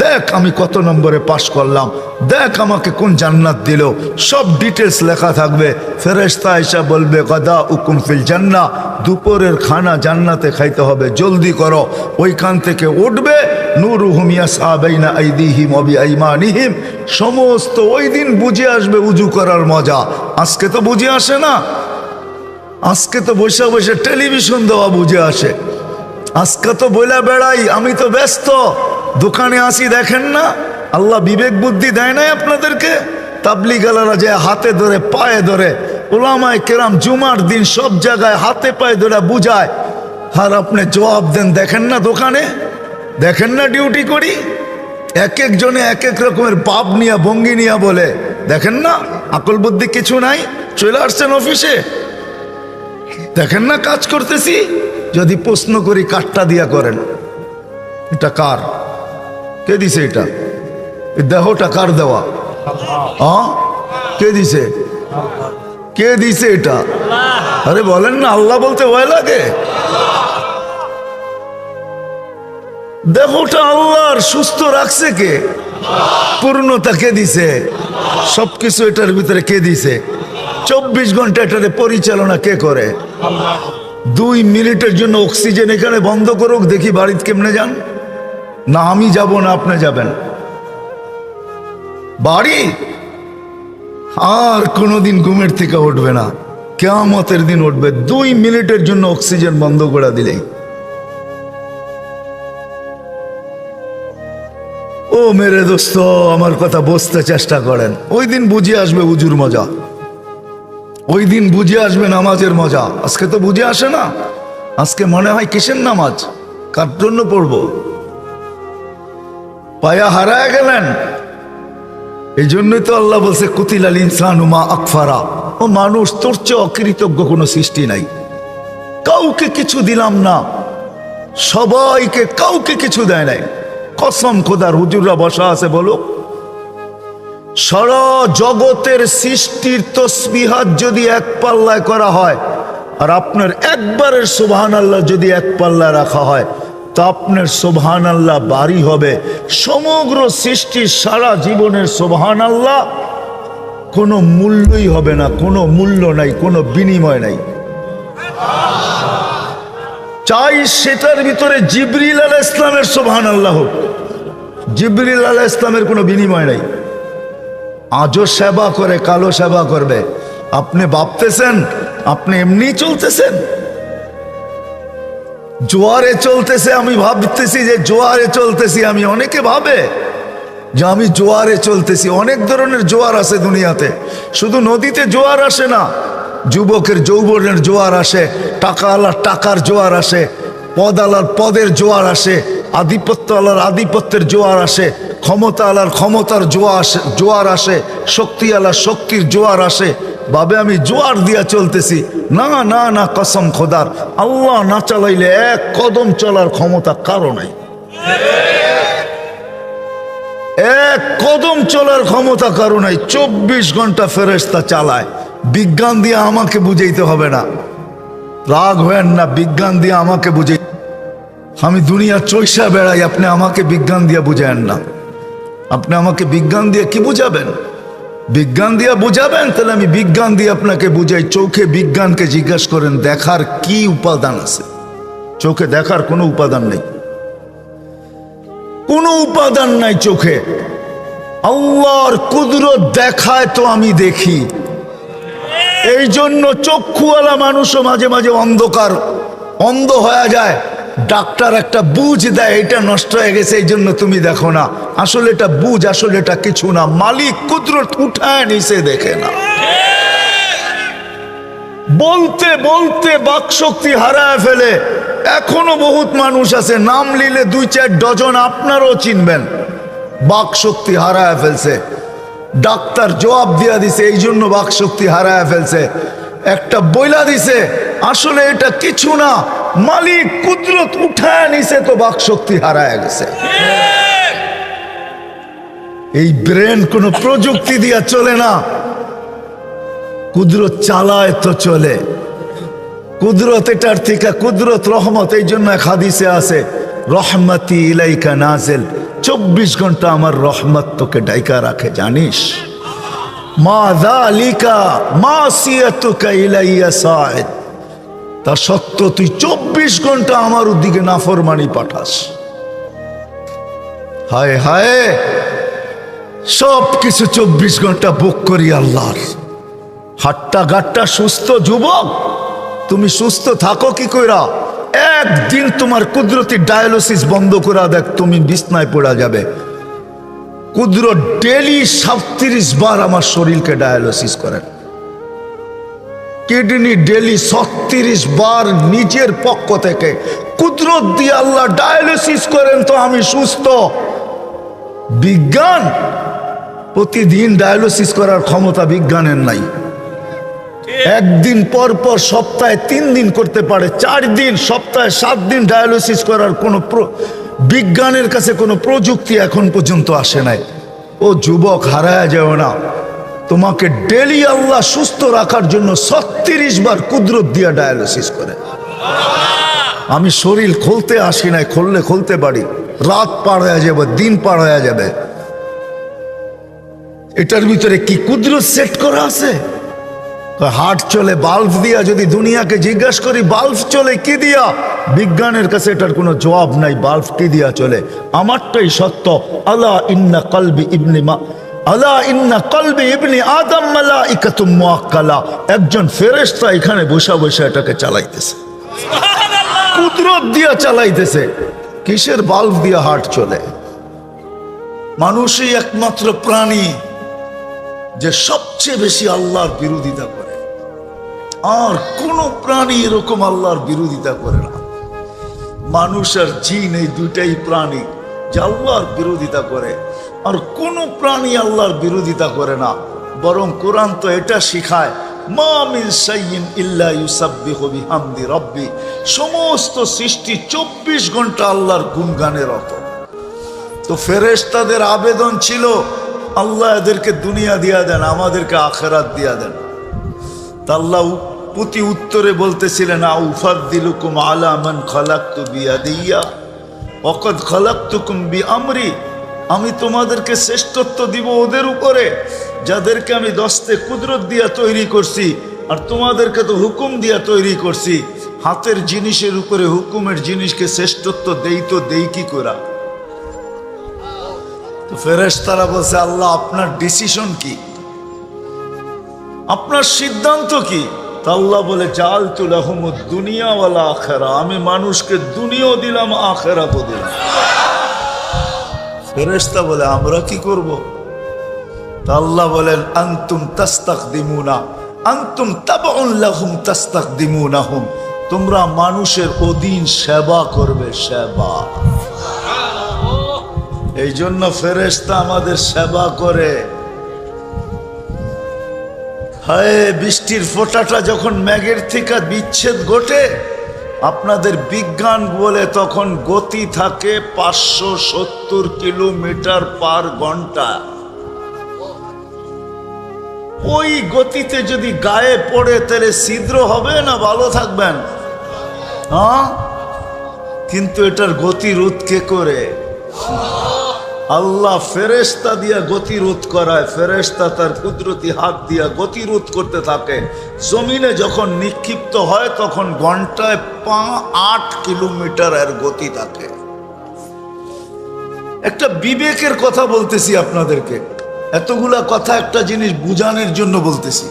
Speaker 1: দেখ আমি কত নম্বরে পাশ করলাম, দেখ আমাকে কোন জান্নাত দিল, সব ডিটেলস লেখা থাকবে। ফেরেশতা এসে বলবে গাদা উকুম ফিল জান্নাহ, দুপুরের খানা জান্নাতে খাইতে হবে, জলদি করো। ওইখান থেকে উঠবে, নূরুহুম ইয়াসআ বাইনা আইদিহিম ওয়া বিআইমানিহিম। সমস্ত ওই দিন বুঝে আসবে উজু করার মজা। আজকে তো বুঝে আসে না, আজকে তো বসে বসে টেলিভিশন দেওয়া বুঝে আসে। আজকে তো বইলা বেড়াই আমি তো ব্যস্ত, দোকানে আসি দেখেন না। আল্লাহ বিবেক বুদ্ধি দেয় নাই আপনাদেরকে? তাবলিগালারা যে হাতে ধরে পায়ে ধরে, উলামায়ে কেরাম জুমার দিন সব জায়গায় হাতে পায়ে ধরে বুঝায়, আর আপনি জবাব দেন দেখেন না দোকানে, দেখেন না ডিউটি করি। এক একজনে এক এক রকমের পাপ নিয়া ভঙ্গি নিয়া বলে, দেখেন না আকল বুদ্ধি কিছু নাই, চলে আসছেন অফিসে, দেখেন না কাজ করতেছি। যদি প্রশ্ন করি কাঠটা দিয়া করেন, এটা কার? কে দিছে এটা? এই দেহটা কার দেওয়া? কে দিছে? কে দিছে এটা? আরে বলেন না, আল্লাহ বলতে ভয় লাগে? দেহটা আল্লাহর, সুস্থ রাখছে কে? পূর্ণতা কে দিছে? সবকিছু এটার ভিতরে কে দিছে? 24 ঘন্টা এটারে পরিচালনা কে করে? 2 মিনিটের জন্য অক্সিজেন এখানে বন্ধ করুক, দেখি বাড়িতে কেমনে যান। না আমি যাব না আপনি যাবেন বাড়ি, আর কোনোদিন ঘুমের থেকে উঠবে না, কিয়ামতের দিন উঠবে। 2 মিনিটের জন্য অক্সিজেন বন্ধ করে দিলেই। ও মেরে দোস্ত, আমার কথা বুঝতে চেষ্টা করেন। ওই দিন বুঝে আসবে উজুর মজা, ওই দিন বুঝে আসবে নামাজের মজা। আজকে তো বুঝে আসে না। আজকে মনে হয় কিসের নামাজ, কার জন্য পড়বো? পায়া হারায় গেলেন। এই জন্যই তো আল্লাহ বলছে কুতিলাল ইনসানু মা আকফারা। ও মানুষ, তোর চেয়ে অকৃতজ্ঞ কোনো সৃষ্টি নাই। কাউকে কিছু দিলাম না, সবাইকে, কাউকে কিছু দেয় নাই। কসম খোদার, হুজুররা বসা আছে বলো, সারা জগতের সৃষ্টির তসবিহাত যদি এক পাল্লায় করা হয়, আর আপনার একবারের সুবহানাল্লাহ যদি এক পাল্লায় রাখা হয়, তা আপনার সুবহানাল্লাহ বাড়ি হবে সমগ্র সৃষ্টির সারা জীবনের সুবহানাল্লাহ। কোনো মূল্যই হবে না, কোনো মূল্য নাই, কোনো বিনিময় নাই। চাই সেটার ভিতরে জিবরিল আলাইহিস সালামের সুবহানাল্লাহ হোক, জিবরিল আলাইহিস সালামের কোনো বিনিময় নাই। আজও সেবা করে, কালো সেবা করবে। আপনি ভাবতেছেন আপনি এমনি চলতেছেন? জোয়ারে চলতেছে, আমি ভাবতেছি যে জোয়ারে চলতেছি আমি। অনেকে ভাবে যে আমি জোয়ারে চলতেছি। অনেক ধরনের জোয়ার আছে দুনিয়াতে, শুধু নদীতে জোয়ার আসে না। যুবকের যৌবনের জোয়ার আসে, টাকাওয়ালার টাকার জোয়ার আসে, পদওয়ালার পদের জোয়ার আসে, আধিপত্যওয়ালার আধিপত্যের জোয়ার আসে, ক্ষমতাওয়ালার ক্ষমতার জোয়ার আসে, শক্তিওয়ালার শক্তির জোয়ার আসে। ভাবে আমি জোয়ার দিয়া চলতেছি। না না না, কসম খোদার, আল্লাহ না চালাইলে এক কদম চলার ক্ষমতা কারো নাই। এক কদম চলার ক্ষমতা কারো নাই। 24 ঘন্টা ফেরেশতা চালায়। বিজ্ঞান দিয়ে আমাকে বুঝাইতে হবে না, রাগ হয়েন না। বিজ্ঞান দিয়ে আমাকে বুঝাই, আমি দুনিয়া চৈষা বেড়াই, আপনি আমাকে বিজ্ঞান দিয়ে বুঝায়েন না। আপনি আমাকে বিজ্ঞান দিয়ে কি বুঝাবেন? বিজ্ঞান দিয়ে বুঝাবেন তাহলে আমি বিজ্ঞান দিয়ে আপনাকে বুঝাই। চোখে বিজ্ঞানকে জিজ্ঞাসা করেন দেখার কি উপাদান আছে? চোখে দেখার কোনো উপাদান নেই, কোনো উপাদান নাই চোখে। আল্লাহর কুদরত দেখায় তো আমি দেখি। এই জন্য চক্ষুওয়ালা মানুষও মাঝে মাঝে অন্ধ হয়ে যায়। ডাক্তার একটা বুঝ দেয়, এটা নষ্ট হয়ে গেছে এই জন্য তুমি দেখো না। আসলে এটা বুঝ, আসলে এটা কিছু না, মালিক কুদরত উঠায় নিচে দেখে না। বলতে বলতে বাকশক্তি হারায় ফেলে। এখনো বহুত মানুষ আছে, নাম নিলে 2-4 ডজন আপনারও চিনবেন, বাকশক্তি হারায় ফেলছে। ডাক্তার জবাব দিয়া দিছে, এই জন্য বাকশক্তি হারায় ফেলছে। একটা বইলা দিছে, আসলে এটা কিছু না, মালিক কুদরত উঠায় নিছে তো বাকশক্তি হারায় গেছে। এই ব্রেন কোন প্রযুক্তি দিয়া চলে না, কুদরত চালায় তো চলে। কুদরত এটার থেকে, কুদরত রহমত। এই জন্য এক হাদিসে আছে, রহমতি ইলাইকা নাজিল, 24 ঘন্টা আমার রহমত তোকে ডাইকা রাখে, জানিস? মা যালিকা মাসিয়াতুকা ইলাইয়া সাইদ, তা সত্য তুই 24 ঘন্টা আমার দিকে নাফরমানি পাঠাস। হায় হায়, সব কিছু 24 ঘন্টা বুক করি আল্লাহর। হাট্টা গাট্টা সুস্থ যুবক, তুমি সুস্থ থাকো কি কইরা? একদিন তোমার কুদরতি ডায়ালিসিস বন্ধ করে দেখ, তুমি বিছনায় পড়া যাবে। কুদরত ডেলি 37 বার আমার শরীরকে ডায়ালিসিস করেন। কিডনি ডেলি 36 বার নিজের পক্ষ থেকে কুদরত দিয়ে আল্লাহ ডায়ালিসিস করেন, তো আমি সুস্থ। বিজ্ঞান প্রতিদিন ডায়ালিসিস করার ক্ষমতা বিজ্ঞানের নাই। একদিন পর পর সপ্তাহে 3 দিন করতে পারে, 4 দিন, সপ্তাহে 7 দিন ডায়ালিসিস করার কোনো বিজ্ঞানের কাছে কোনো প্রযুক্তি এখন পর্যন্ত আসে নাই। ও যুবক, হারায় যাও না, তোমাকে ডেলি আল্লাহ সুস্থ রাখার জন্য 36 বার কুদরত দিয়া ডায়ালিসিস করে। আমি শরীর খুলতে আসি নাই, খুলতে পারি, রাত পার হয়ে যাবে, দিন পার হয়ে যাবে। এটার ভিতরে কি কুদরত সেট করা আছে? হার্ট চলে বাল্ব দিয়া। যদি দুনিয়াকে জিজ্ঞাসা করি বাল্ব চলে কি দিয়া, বিজ্ঞানের কাছে এটার কোনো জবাব নাই। বাল্ব কি দিয়া চলে? আমারটাই সত্য। আলা ইন্না কলবি ইবনি আদম মালাইকাতুম মুআক্কালা। একজন ফেরেশতা এখানে বসে বসে এটাকে চালাইতেছে, কুদরত দিয়া চালাইতেছে। কিসের বাল্ব দিয়া হার্ট চলে? মানুষই একমাত্র প্রাণী যে সবচেয়ে বেশি আল্লাহর বিরোধিতা করে। আর কোন প্রাণী এরকম আল্লাহর বিরোধিতা করে না। মানুষ আর জিন, এই দুইটাই প্রাণী যে আল্লাহর বিরোধিতা করে। আর কোন প্রাণী আল্লাহর বিরোধিতা করে না, বরং কোরআন তো এটা শিখায়, মা মিন শাইইন ইল্লা ইউসাব্বিহু বিহামদি রাব্বি। সমস্ত সৃষ্টি 24 ঘন্টা আল্লাহর গুণগানে রত। তো ফেরেশতাদের আবেদন ছিল, আল্লাহ এদেরকে দুনিয়া দিয়া দেন, আমাদেরকে আখিরাত দিয়া দেন। তা আল্লাহ প্রতি উত্তরে বলতেছিলেন, আউফাদ্দিলুকুম আলা মান খালাকতু বিয়াদিয়া ওয়াকাদ খালাকতুকুম বিআমরি। আমি তোমাদেরকে শ্রেষ্ঠত্ব দিব ওদের উপরে যাদেরকে আমি দস্তে কুদরত দিয়া তৈরি করছি, আর তোমাদেরকে তো হুকুম দিয়া তৈরি করছি। হাতের জিনিসের উপরে হুকুমের জিনিসকে শ্রেষ্ঠত্ব দেই কি করা? তো ফেরেশতারা বলছে, আল্লাহ আপনার ডিসিশন কি, আপনার সিদ্ধান্ত কি? তা আল্লাহ বলে, জাআলতু লাহুমুদ দুনিয়া ওয়াল আখিরা। আমি মানুষকে দুনিয়াও দিলাম, আখিরাতও দিলাম। ফেরেশতা বলে, আমরা কি করব? তা আল্লাহ বলেন, আনতুম তাস্তাকদিমুনা আনতুম তাবউন লাহুম তাস্তাকদিমুনাহুম। তোমরা মানুষের অধীন সেবা করবে, সেবা। এই জন্য ফেরেশতা আমাদের সেবা করে। হায়, বৃষ্টির ফোঁটাটা যখন মেঘের থেকে বিচ্ছেদ ঘটে, আপনাদের বিজ্ঞান বলে তখন গতি থাকে 570 কিলোমিটার পার ঘন্টা। ওই গতিতে যদি গায়ে পড়ে তাহলে ছিদ্র হবে না ভালো থাকবেন? হ্যাঁ, কিন্তু এটার গতিরোধ কে করে? আল্লাহ ফেরেশতা দিয়া গতিরোধ করায়। ফেরেশতা তার কুদরতি হাত দিয়া গতিরোধ করতে থাকে। জমিনে যখন নিক্ষিপ্ত হয় তখন ঘন্টায় 8 কিলোমিটার এর গতি থাকে। একটা বিবেকের কথা বলতেছি আপনাদেরকে, এতগুলা কথা একটা জিনিস বুঝানোর জন্য বলতেছি,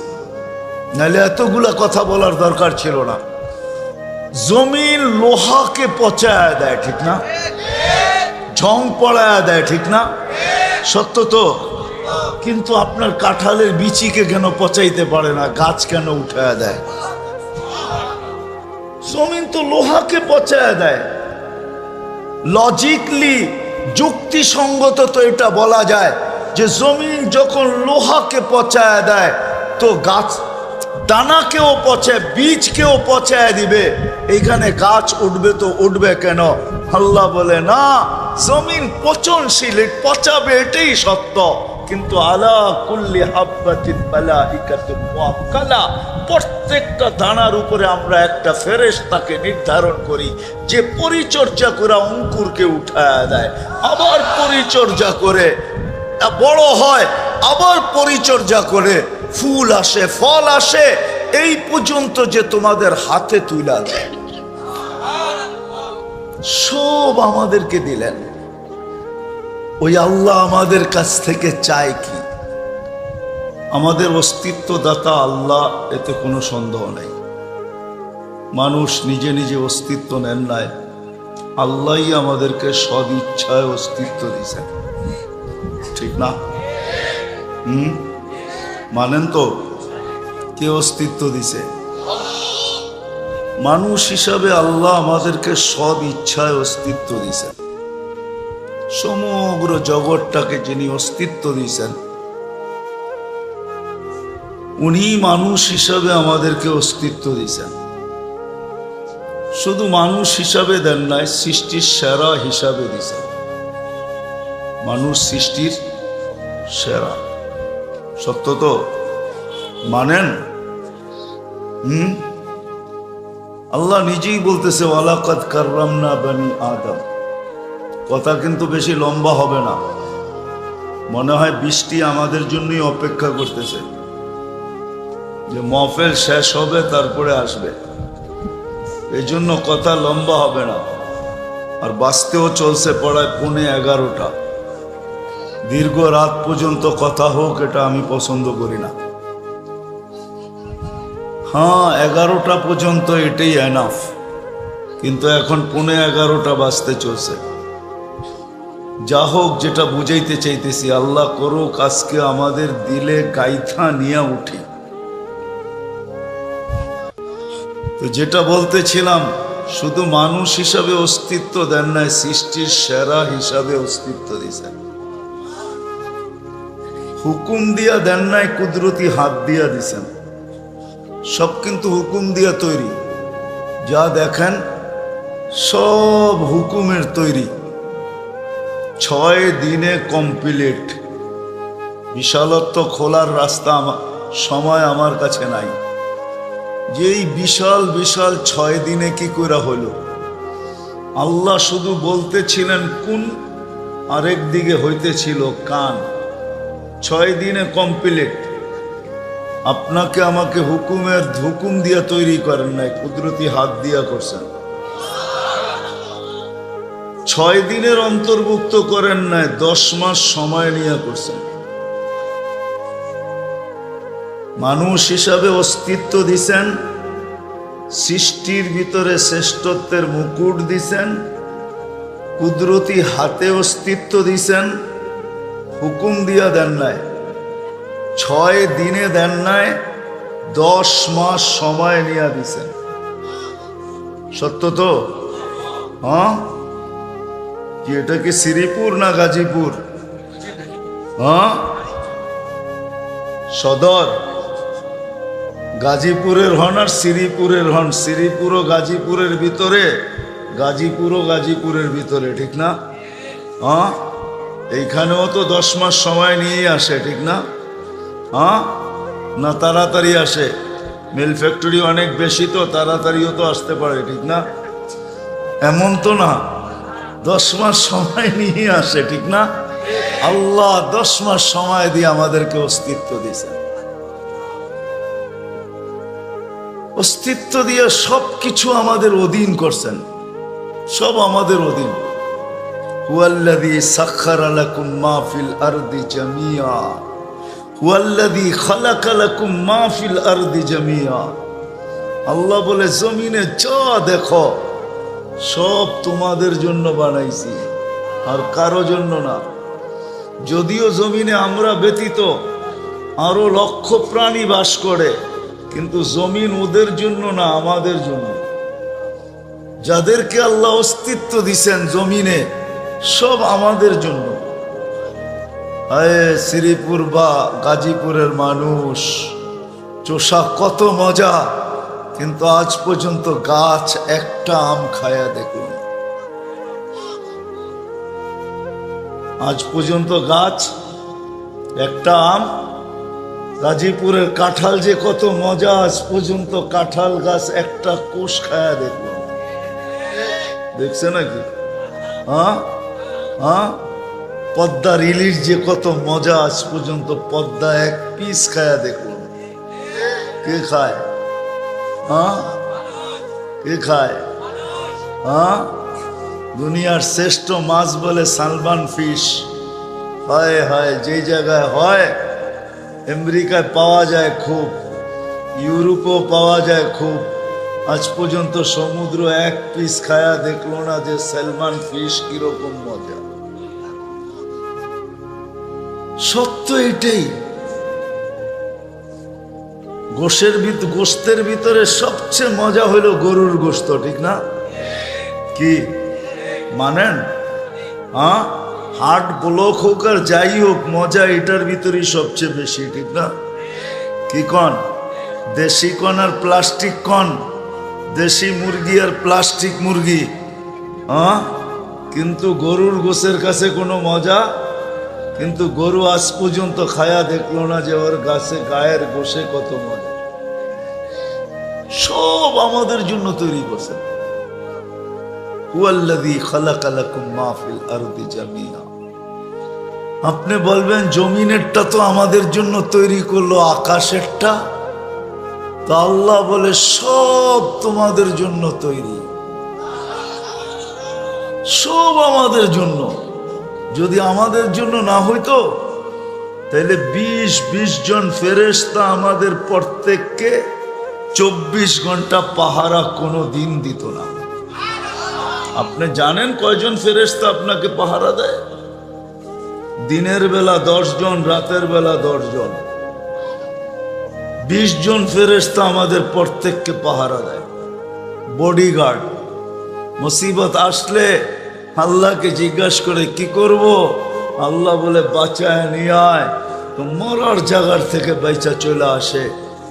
Speaker 1: নাহলে এতগুলা কথা বলার দরকার ছিল না। জমিন লোহাকে পচায় দেয়, ঠিক না? ঝং পড়ায় দেয়, ঠিক না? সত্য তো। কিন্তু আপনার কাঁঠালের বিচিকে কেন পচাইতে পারে না? গাছ কেন উঠায় দেয়? জমিন তো লোহাকে পচায় দেয়। লজিকলি, যুক্তিসঙ্গত তো এটা বলা যায় যে জমিন যখন লোহাকে পচায় দেয় তো গাছ দানাকেও পচায়, বীজকেও পচায় দিবে। এইখানে গাছ উঠবে তো উঠবে কেন? আল্লাহ বলে, না, জমিন পচনশীল, পচাবে, এটাই সত্য। কিন্তু আলা কুল্লি হাব্বাতিন মালাইকাতুন মুআক্কালা, প্রত্যেকটা দানার উপরে আমরা একটা ফেরেশতাকে নির্ধারণ করি যে পরিচর্যা করে অঙ্কুরকে উঠায় দেয়, আবার পরিচর্যা করে বড় হয়, আবার পরিচর্যা করে ফুল আসে, ফল আসে, এই পর্যন্ত যে তোমাদের হাতে তুলে দেয়। সব আমাদেরকে দিলেন। ওই আল্লাহ আমাদের কাছ থেকে চায় কি? আমাদের অস্তিত্ব দাতা আল্লাহ, এতে কোনো সন্দেহ নেই। মানুষ নিজে নিজে অস্তিত্ব নেন নাই, আল্লাহই আমাদেরকে সদ ইচ্ছায় অস্তিত্ব দিয়েছেন, ঠিক না? মানেন তো? কে অস্তিত্ব দিছে? মানুষ হিসাবে আল্লাহ আমাদেরকে সদ ইচ্ছায় অস্তিত্ব দিয়েছেন। সমগ্র জগৎটাকে যিনি অস্তিত্ব দিয়েছেন, উনি মানুষ হিসাবে আমাদেরকে অস্তিত্ব দিয়েছেন। শুধু মানুষ হিসাবে দেন নাই, সৃষ্টির সেরা হিসাবে দিয়েছেন। মানুষ সৃষ্টির সেরা, সত্য তো? মানেন? আল্লাহ নিজেই বলতেছে ওয়ালাকাদ কাররামনা বানি আদম। কথা কিন্তু বেশি লম্বা হবে না, মনে হয় বৃষ্টি আমাদের জন্যই অপেক্ষা করতেছে, যে মাহফিল শেষ হবে তারপরে আসবে, এই জন্য কথা লম্বা হবে না। আর বাঁচতেও চলছে পড়ায় 11:30। দীর্ঘ রাত পর্যন্ত কথা হোক, এটা আমি পছন্দ করি না। হ্যাঁ, 11টা পর্যন্ত এটাই এনাফ, কিন্তু এখন 11:30 বাজতে চলছে। যা হোক, যেটা বুঝাইতে চাইতেছি, আল্লাহ করুক আজকে আমাদের দিলে গাইথা নিয়ে উঠি। তো যেটা বলতেছিলাম, শুধু মানুষ হিসাবে অস্তিত্ব দেন নাই, সৃষ্টির সেরা হিসাবে অস্তিত্ব দিয়েছেন। হুকুম দিয়া দেন নাই, কুদরতি হাত দিয়া দিছেন। সব কিন্তু হুকুম দিয়া তৈরি, যা দেখেন সব হুকুমের তৈরি। 6 দিনে কমপ্লিট। বিশালত্ব খোলার রাস্তা সময় আমার কাছে নাই, যে এই বিশাল বিশাল 6 দিনে কি করে হলো? আল্লাহ শুধু বলতেছিলেন কোন, আরেক দিকে হইতেছিল কান। 6 দিনে কমপ্লিট। আপনাকে আমাকে হুকুম দিয়া তৈরি করেন নাই, কুদরতি হাত দিয়া করছেন। 6 দিনের অন্তর্ভুক্ত করেন নাই, 10 মাস সময় নিয়ে করছেন। মানুষ হিসাবে অস্তিত্ব দিছেন, সৃষ্টির ভিতরে শ্রেষ্ঠত্বের মুকুট দিছেন, কুদরতি হাতে অস্তিত্ব দিছেন। হুকুম দিয়া দেন নাই, 6 দিনে দেন নাই, 10 মাস সময় নিয়ে দিছেন। সত্য তো? হ্যাঁ, কি এটা কি শ্রীপুর না গাজীপুর? হ্যাঁ, সদর। গাজীপুরের হন আর শ্রীপুরের হন, শ্রীপুর ও গাজীপুরের ভিতরে, গাজীপুর ও গাজীপুরের ভিতরে, ঠিক না? হ্যাঁ, এইখানেও তো 10 মাস সময় নিয়েই আসে, ঠিক না? হ্যাঁ, না তাড়াতাড়ি আসে? মিল ফ্যাক্টরি অনেক বেশি, তো তাড়াতাড়িও তো আসতে পারে, ঠিক না? এমন তো না, 10 মাস সময় নিয়ে আসে, ঠিক না? আল্লাহ 10 মাস সময় দিয়ে আমাদেরকে অস্তিত্ব দিয়েছেন। অস্তিত্ব দিয়ে সবকিছু আমাদের অধীন করছেন, সব আমাদের অধীন। হুয়াল্লাযী সাখখারা লাকুম মা ফিল আরদি জামিআ, হুয়াল্লাযী খালাকা লাকুম মা ফিল আরদি জামিআ। আল্লাহ বলে, জমিনে যা দেখো সব তোমাদের জন্য বানাইছি, আর কারো জন্য না। যদিও জমিনে আমরা ব্যতীত আরো লক্ষ প্রাণী বাস করে, কিন্তু জমিন ওদের জন্য না, আমাদের জন্য। যাদেরকে আল্লাহ অস্তিত্ব দিছেন জমিনে, সব আমাদের জন্য। শ্রীপুর বা গাজীপুরের মানুষ, চোষা কত মজা, কিন্তু আজ পর্যন্ত গাছ একটা আম খায়া দেখুন। আজ পর্যন্ত গাছ একটা আম। গাজীপুরের কাঁঠাল যে কত মজা, আজ পর্যন্ত কাঁঠাল গাছ একটা কোষ খায়া দেখুন। দেখছে নাকি? হ্যাঁ হ্যাঁ, পদ্মার ইলিশ যে কত মজা, আজ পর্যন্ত পদ্মা এক পিস খায়া দেখুন। কে খায়? হ্যাঁ, কে খায়? হ্যাঁ, দুনিয়ার শ্রেষ্ঠ মাছ বলে সালমান ফিশ। হায় হায়, যেই জায়গায় হয়, আমেরিকায় পাওয়া যায় খুব, ইউরোপেও পাওয়া যায় খুব, আজ পর্যন্ত সমুদ্র এক পিস খায়া দেখলো না যে সালমান ফিশ কিরকম মজা। সত্য এটাই। গোস্তের ভিতরে সবচেয়ে মজা হলো গরুর গোস্ত, ঠিক না? কি মানেন? হ্যাঁ, হার্ট ব্লক হোক আর যাই হোক, মজা এটার ভিতরেই সবচেয়ে বেশি, ঠিক না? কি কন? দেশি কন আর প্লাস্টিক কন? দেশি মুরগি আর প্লাস্টিক মুরগি। হ্যাঁ, কিন্তু গরুর গোশের কাছে কোনো মজা। কিন্তু গরু আজ পর্যন্ত খায়া দেখলো না যে ওর গায়ের গোশে কত মজা। সব আমাদের জন্য তৈরি করছে। হুয়াল্লাযী খালাকা লাকুম মা ফিল আরদি জামিআ। আপনি বলবেন জমিনেরটা তো আমাদের জন্য তৈরি করলো, আকাশেরটা? তো আল্লাহ বলে সব তোমাদের জন্য তৈরি, সব আমাদের জন্য। যদি আমাদের জন্য না হইতো তাহলে 20 জন ফেরেশতা আমাদের প্রত্যেককে 24 ঘন্টা পাহারা কোনো দিন দিত না। আপনি জানেন কয়জন ফেরেশতা আপনাকে পাহারা দেয়? দিনের বেলা 10 জন, রাতের বেলা 10 জন। 20 জন ফেরেশতা আমাদের প্রত্যেককে পাহারা দেয়, বডিগার্ড। মুসিবত আসলে আল্লাহকে জিজ্ঞাসা করে কি করব? আল্লাহ বলে বাঁচায় নিয়ে আয়। তো মরার জায়গার থেকে বাইচা চলে আসে।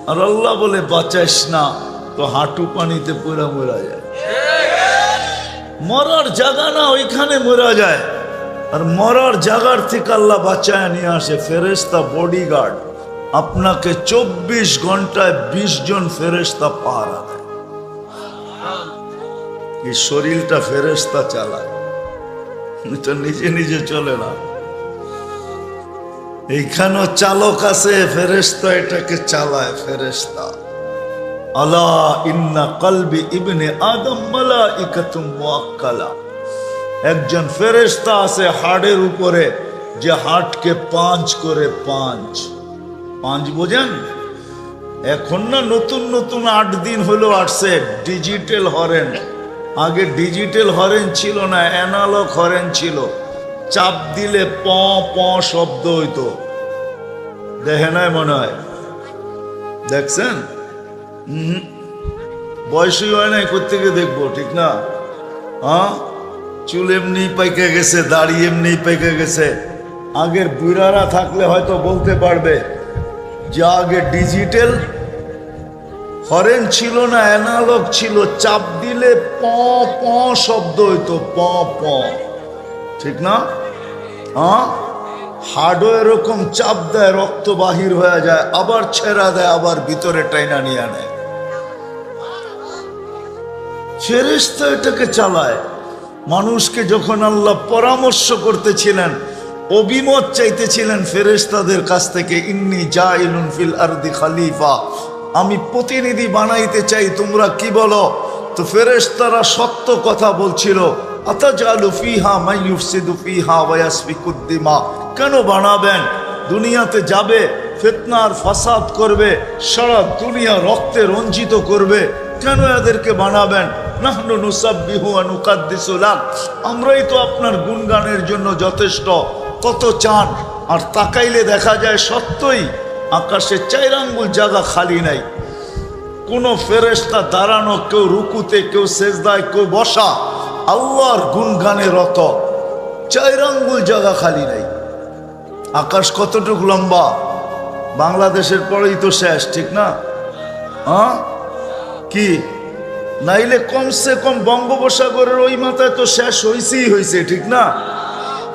Speaker 1: আর আল্লাহ বলে বাঁচাইস না, তো হাঁটু পানিতে পুরা মরা যায়। মরার জায়গা না, ওইখানে মরা যায়। আর মরার জায়গার থেকে আল্লাহ বাঁচায় নিয়ে আসে ফেরেশতা বডিগার্ড। আপনাকে 24 ঘন্টায় 20 জন ফেরেশতা পাহারা দেয়। এই শরীরটা ফেরেশতা চালায়, এটা নিজে নিজে চলে না। এইখানেও চালক আছে, ফেরেশতা এটাকে চালায়। ফেরেশতা আলা ইন্না কলবি ইবনে আদম মালাইকাতুম মুআক্কালা। একজন ফেরেশতা আছে হাড়ের উপরে, যে হাড়কে 5 করে। 5 বোঝেন? এখন না নতুন নতুন 8 দিন হলো আসছে ডিজিটাল হরেন। আগে ডিজিটাল হরেন ছিল না, অ্যানালগ হরেন ছিল। চাপ দিলে প প শব্দ হইতো। দেখে নাই মনে হয়? দেখছেন? বয়সই হয় নাই, কোত্থেকে দেখবো, ঠিক না? হ্যাঁ, চুল এমনি পাইকে গেছে, দাড়ি এমনি পাইকে গেছে। আগের বুড়ারা থাকলে হয়তো বলতে পারবে যে আগে ডিজিটাল হরেন ছিল না, অ্যানালগ ছিল। চাপ দিলে প প শব্দ হইতো, প প, ঠিক না? হ্যাঁ, হাড়ও এরকম চাপ দেয়, রক্ত বাহির হয়ে যায়, আবার ছেড়া দেয়, আবার ভিতরে টাইনা নিয়ে আনে। ফেরেশতা এটাকে চালায়। মানুষকে যখন আল্লাহ পরামর্শ করতেছিলেন, অভিমত চাইতেছিলেন ফেরেশতাদের কাছ থেকে, ইন্নী জাইলুন ফিল আরদি খলিফা, আমি প্রতিনিধি বানাইতে চাই, তোমরা কি বলো? তো ফেরেশতারা সত্য কথা বলছিল। আতাজালু ফিহা মান ইউফসিদু ফিহা ওয়া ইয়াসফিকুদ দিমা। কেন বানাবেন? দুনিয়াতে যাবে, ফিতনা আর ফাসাদ করবে, সারা দুনিয়া রক্তে রঞ্জিত করবে। কেন এদেরকে বানাবেন? নাহনু নুসাব্বিহু ওয়া নুকাদ্দিসু লাক। আমরাই তো আপনার গুণগানের জন্য যথেষ্ট। কত চান, আর তাকাইলে দেখা যায় সত্যই আকাশে 4 আঙ্গুল জায়গা খালি নাই। কোন ফেরেশতা দাঁড়ানো, কেউ রুকুতে, কেউ সেজদায়, কেউ বসা, আল্লাহর গুণগানে রত। 4 আঙ্গুল জায়গা খালি নাই। আকাশ কতটুকু লম্বা? বাংলাদেশের পরেই তো শেষ, ঠিক না? হ্যাঁ, কি নাইলে কমসে কম বঙ্গোপসাগরের ওই মাথায় তো শেষ হয়েছে, ঠিক না?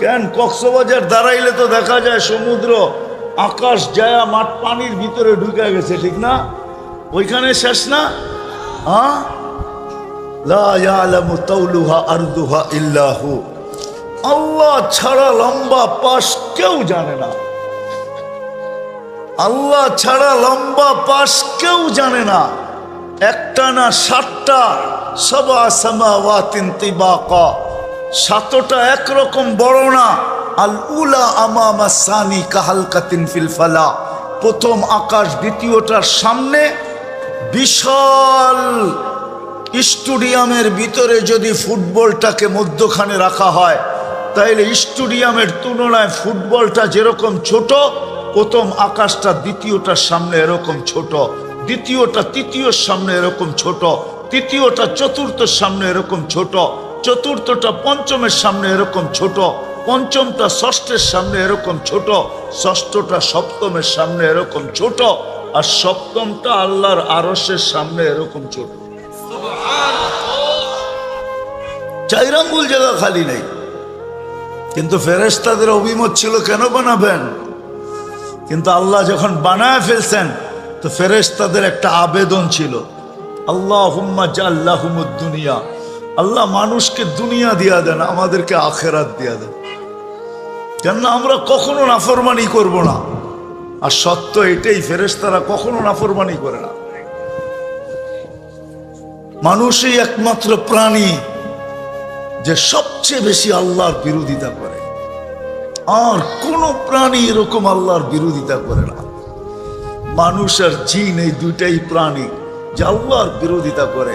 Speaker 1: কেন কক্সবাজার দাঁড়াইলে তো দেখা যায় সমুদ্র, আকাশ যায় মাঠ পানির ভিতরে ঢুকে গেছে, ঠিক না? ওইখানে শেষ না? হ্যাঁ, লা ইয়ালামু তাওলুহা আরদুহা ইল্লা হু। আল্লাহ ছাড়া লম্বা পাশ কেউ জানে না। আল্লাহ ছাড়া লম্বা পাশ কেউ জানে না। একটা না 7টা, সাবা সামাওয়াতিন তিবাকা, 7টা একরকম বড় না। আল উলা আমামা সানি কাহালকাতিন ফিল ফালা। প্রথম আকাশ দ্বিতীয়টার সামনে বিশাল স্টেডিয়ামের ভিতরে যদি ফুটবলটাকে মধ্যখানে রাখা হয়, তাইলে স্টেডিয়ামের তুলনায় ফুটবলটা যেরকম ছোট, প্রথম আকাশটা দ্বিতীয়টার সামনে এরকম ছোট, দ্বিতীয়টা তৃতীয়র সামনে এরকম ছোট, তৃতীয়টা চতুর্থের সামনে এরকম ছোট, চতুর্থটা পঞ্চমের সামনে এরকম ছোট, পঞ্চমটা ষষ্ঠের সামনে এরকম ছোট, ষষ্ঠটা সপ্তমের সামনে এরকম ছোট, আর সপ্তমটা আল্লাহর আরশের সামনে এরকম ছোট। 4 আঙ্গুল জায়গা খালি নেই। কিন্তু ফেরেশতাদের অভিমত ছিল কেন বানাবেন? কিন্তু আল্লাহ যখন বানায় ফেলছেন, তো ফেরেশতাদের একটা আবেদন ছিল, আল্লাহুম্মা জাআল্লাহুমুদ দুনিয়া, আল্লাহ মানুষকে দুনিয়া দিয়া দেন, আমাদেরকে আখেরাত দিয়া দেন, কেননা আমরা কখনো নাফরমানি করব না। আর সত্য এটাই, ফেরেশতারা কখনো নাফরমানি করে না। মানুষই একমাত্র প্রাণী যে সবচেয়ে বেশি আল্লাহর বিরোধিতা করে, আর কোন প্রাণী এরকম আল্লাহর বিরোধিতা করে না। মানুষ আর জিন এই দুইটাই প্রাণী যে আল্লাহর বিরোধিতা করে,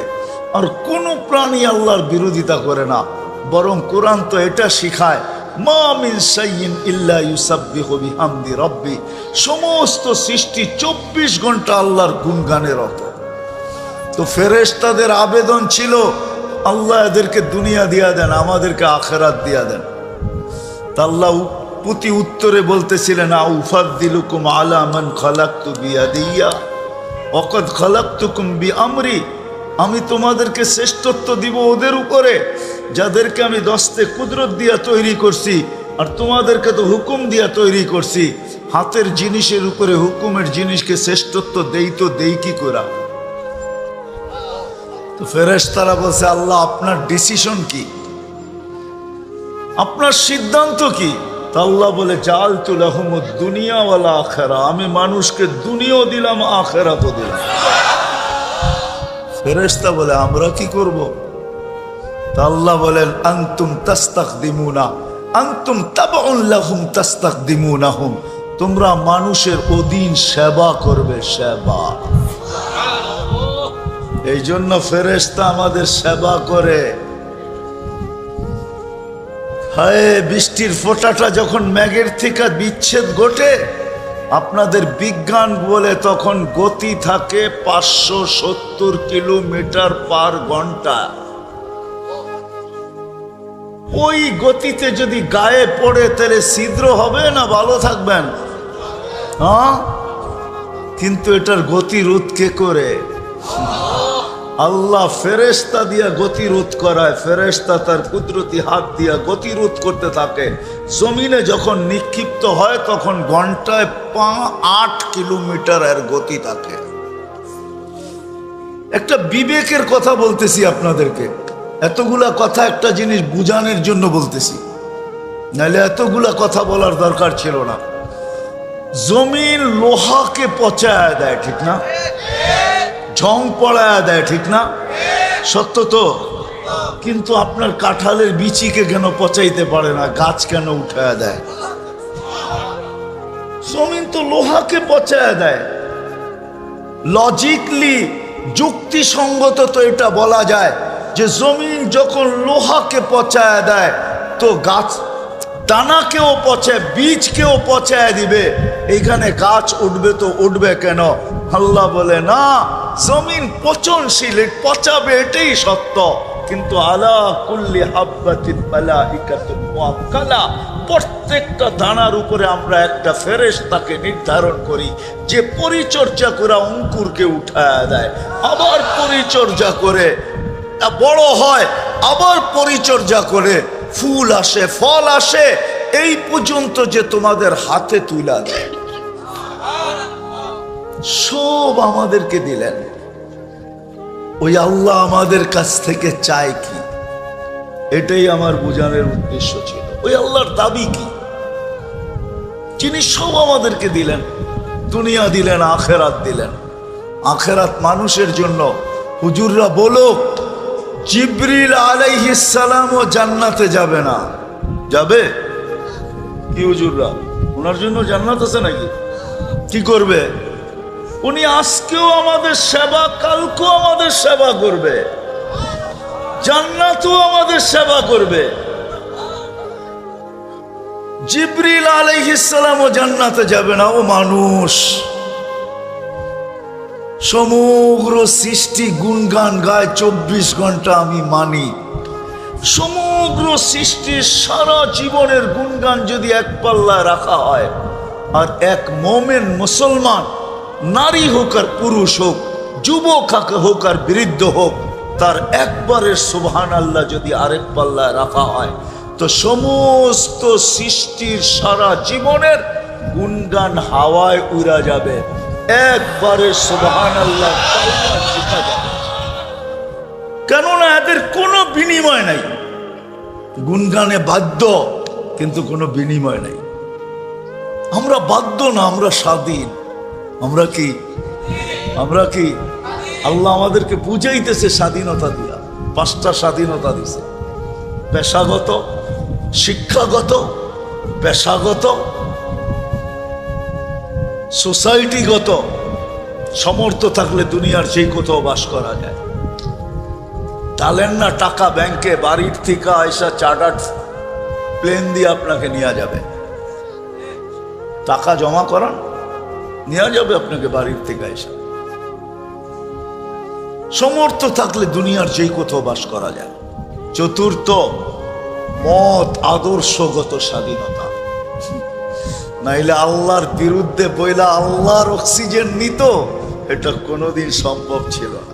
Speaker 1: আর কোন প্রাণী আল্লাহর বিরোধিতা করে না। বরং কোরআন তো এটা শিখায়, মা মিন শাইইন ইল্লা ইউসাব্বিহু বিহামদি রাব্বি, সমস্ত সৃষ্টি 24 ঘন্টা আল্লাহর গুণগানে রত। তো ফেরেশতাদের আবেদন ছিল, আল্লাহ এদেরকে দুনিয়া দিয়া দেন, আমাদেরকে আখেরাত দিয়া দেন। তা আল্লাহ প্রতি উত্তরে বলতেছিলেন, আউফাদ্দিলুকুম আলা মান খালাকতু বিয়াদিয়া ওয়াকাদ খালাকতুকুম বিআমরি, আমি তোমাদেরকে শ্রেষ্ঠত্ব দিব ওদের উপরে যাদেরকে আমি দস্তে কুদরত দিয়া তৈরি করছি, আর তোমাদেরকে তো হুকুম দিয়া তৈরি করছি। হাতের জিনিসের উপরে হুকুমের জিনিসকে শ্রেষ্ঠত্ব দেই তো দেই কি করা? তো ফেরেশতারা বলছে, আল্লাহ আপনার ডিসিশন কি, আপনার সিদ্ধান্ত কি? তা আল্লাহ বলে, জাআলতু লাহুমুদ দুনিয়া ওয়াল আখিরা, আমি মানুষকে দুনিয়াও দিলাম, আখিরাতও দিলাম। ফেরেশতা বলে, আমরা কি করব? তা আল্লাহ বলেন, আনতুম তাস্তাখদিমুনা আনতুম তাবউন লাহুম তাস্তাখদিমুনাহুম, তোমরা মানুষের অধীন সেবা করবে, সেবা। এই জন্য ফেরেশতা আমাদের সেবা করে। হায়, বৃষ্টির ফোঁটাটা যখন মেঘের থেকে বিচ্ছেদ ঘটে, আপনাদের বিজ্ঞান বলে তখন গতি থাকে 570 কিলোমিটার পার ঘন্টা। ওই গতিতে যদি গায়ে পড়ে তাহলে ছিদ্র হবে না ভালো থাকবেন? হ্যাঁ, কিন্তু এটার গতিরোধ কে করে? আল্লাহ ফেরেশতা দিয়া গতিরোধ করায়, ফেরেশতা তার কুদরতি হাত দিয়া গতিরোধ করতে থাকে। জমিনে যখন নিক্ষিপ্ত হয় তখন ঘন্টায় 8 কিলোমিটার এর গতি থাকে। একটা বিবেকের কথা বলতেছি আপনাদেরকে, এতগুলা কথা একটা জিনিস বুঝানোর জন্য বলতেছি, নাহলে এতগুলা কথা বলার দরকার ছিল না। জমিন লোহাকে পচায় দেয়, ঠিক না? ঝং পড়ায় দেয়, ঠিক না? সত্য তো। কিন্তু আপনার কাঁঠালের বিচিকে কেন পচাইতে পারে না? গাছ কেন উঠায় দেয়? জমিন তো লোহাকে পচায় দেয়। লজিকলি, যুক্তিসঙ্গত তো এটা বলা যায় যে জমিন যখন লোহাকে পচায় দেয়, তো গাছ দানাকেও পচায়, বীজকেও পচায় দিবে। এইখানে গাছ উঠবে তো উঠবে কেন? আল্লাহ বলে, না, জমিন পচনশীল, পচাবে, এটাই সত্য। কিন্তু আলা কুল্লি হাব্বাতিন মালাইকাতুন মুআক্কালা, প্রত্যেকটা দানার উপরে আমরা একটা ফেরেশতাকে নির্ধারণ করি যে পরিচর্যা করে অঙ্কুরকে উঠায় দেয়, আবার পরিচর্যা করে বড় হয়, আবার পরিচর্যা করে ফুল আসে, ফল আসে, এই পর্যন্ত যে তোমাদের হাতে তুলা দেয়। সব আমাদেরকে দিলেন। ওই আল্লাহ আমাদের কাছ থেকে চায় কি? এটাই আমার বোঝানোর উদ্দেশ্য ছিল। ওই আল্লাহর দাবি কি? যিনি সব আমাদেরকে দিলেন, দুনিয়া দিলেন, আখেরাত দিলেন। আখেরাত মানুষের জন্য। হুজুররা বলো, জিবরিল আলাইহিস সালামও জান্নাতে যাবে না। যাবে কি হুজুররা? ওনার জন্য জান্নাত আছে নাকি? কি করবে? উনি আজকেও আমাদের সেবা, কালকেও আমাদের সেবা করবে। জান্নাতও আমাদের সেবা করবে। জিবরিল আলাইহিস সালামও জান্নাতে যাবে না, ও মানুষ। সমগ্র সৃষ্টি গুণগান গায় 24 ঘন্টা, আমি মানি। সমগ্র সৃষ্টির সারা জীবনের গুণগান যদি এক পাল্লায় রাখা হয়, আর এক মোমেন মুসলমান, নারী হোক আর পুরুষ হোক, যুবক হোক আর বৃদ্ধ হোক, তার একবারের সুবহানাল্লাহ যদি আরেক পাল্লায় রাখা হয়, তো সমস্ত সৃষ্টির সারা জীবনের গুণগান হাওয়ায় উড়া যাবে। একবারের সুবহানাল্লাহ শেখা যাবে, কেননা এদের কোনো বিনিময় নাই। গুণগানে বাধ্য, কিন্তু কোনো বিনিময় নাই। আমরা বাধ্য না, আমরা স্বাধীন। আমরা কি আল্লাহ আমাদেরকে বুঝাইতেছে স্বাধীনতা দিয়া। 5টা স্বাধীনতা দিছে: পেশাগত, শিক্ষাগত, পেশাগত, সোসাইটিগত। সমর্থ থাকলে দুনিয়ার যে কোথাও বাস করা যায়। টালেন না টাকা ব্যাংকে, বাড়ির থেকে আইসা চার্টার্ড প্লেন দিয়ে আপনাকে নিয়ে যাবে। টাকা জমা করান, নিয়ে যাবে আপনাকে বাড়ির থেকে আইসা। সমর্থ থাকলে দুনিয়ার যে কোথাও বাস করা যায়। চতুর্থ, মত আদর্শগত স্বাধীনতা। নাইলে আল্লাহর বিরুদ্ধে বইলা আল্লাহর অক্সিজেন নিত, এটা কোনোদিন সম্ভব ছিল না।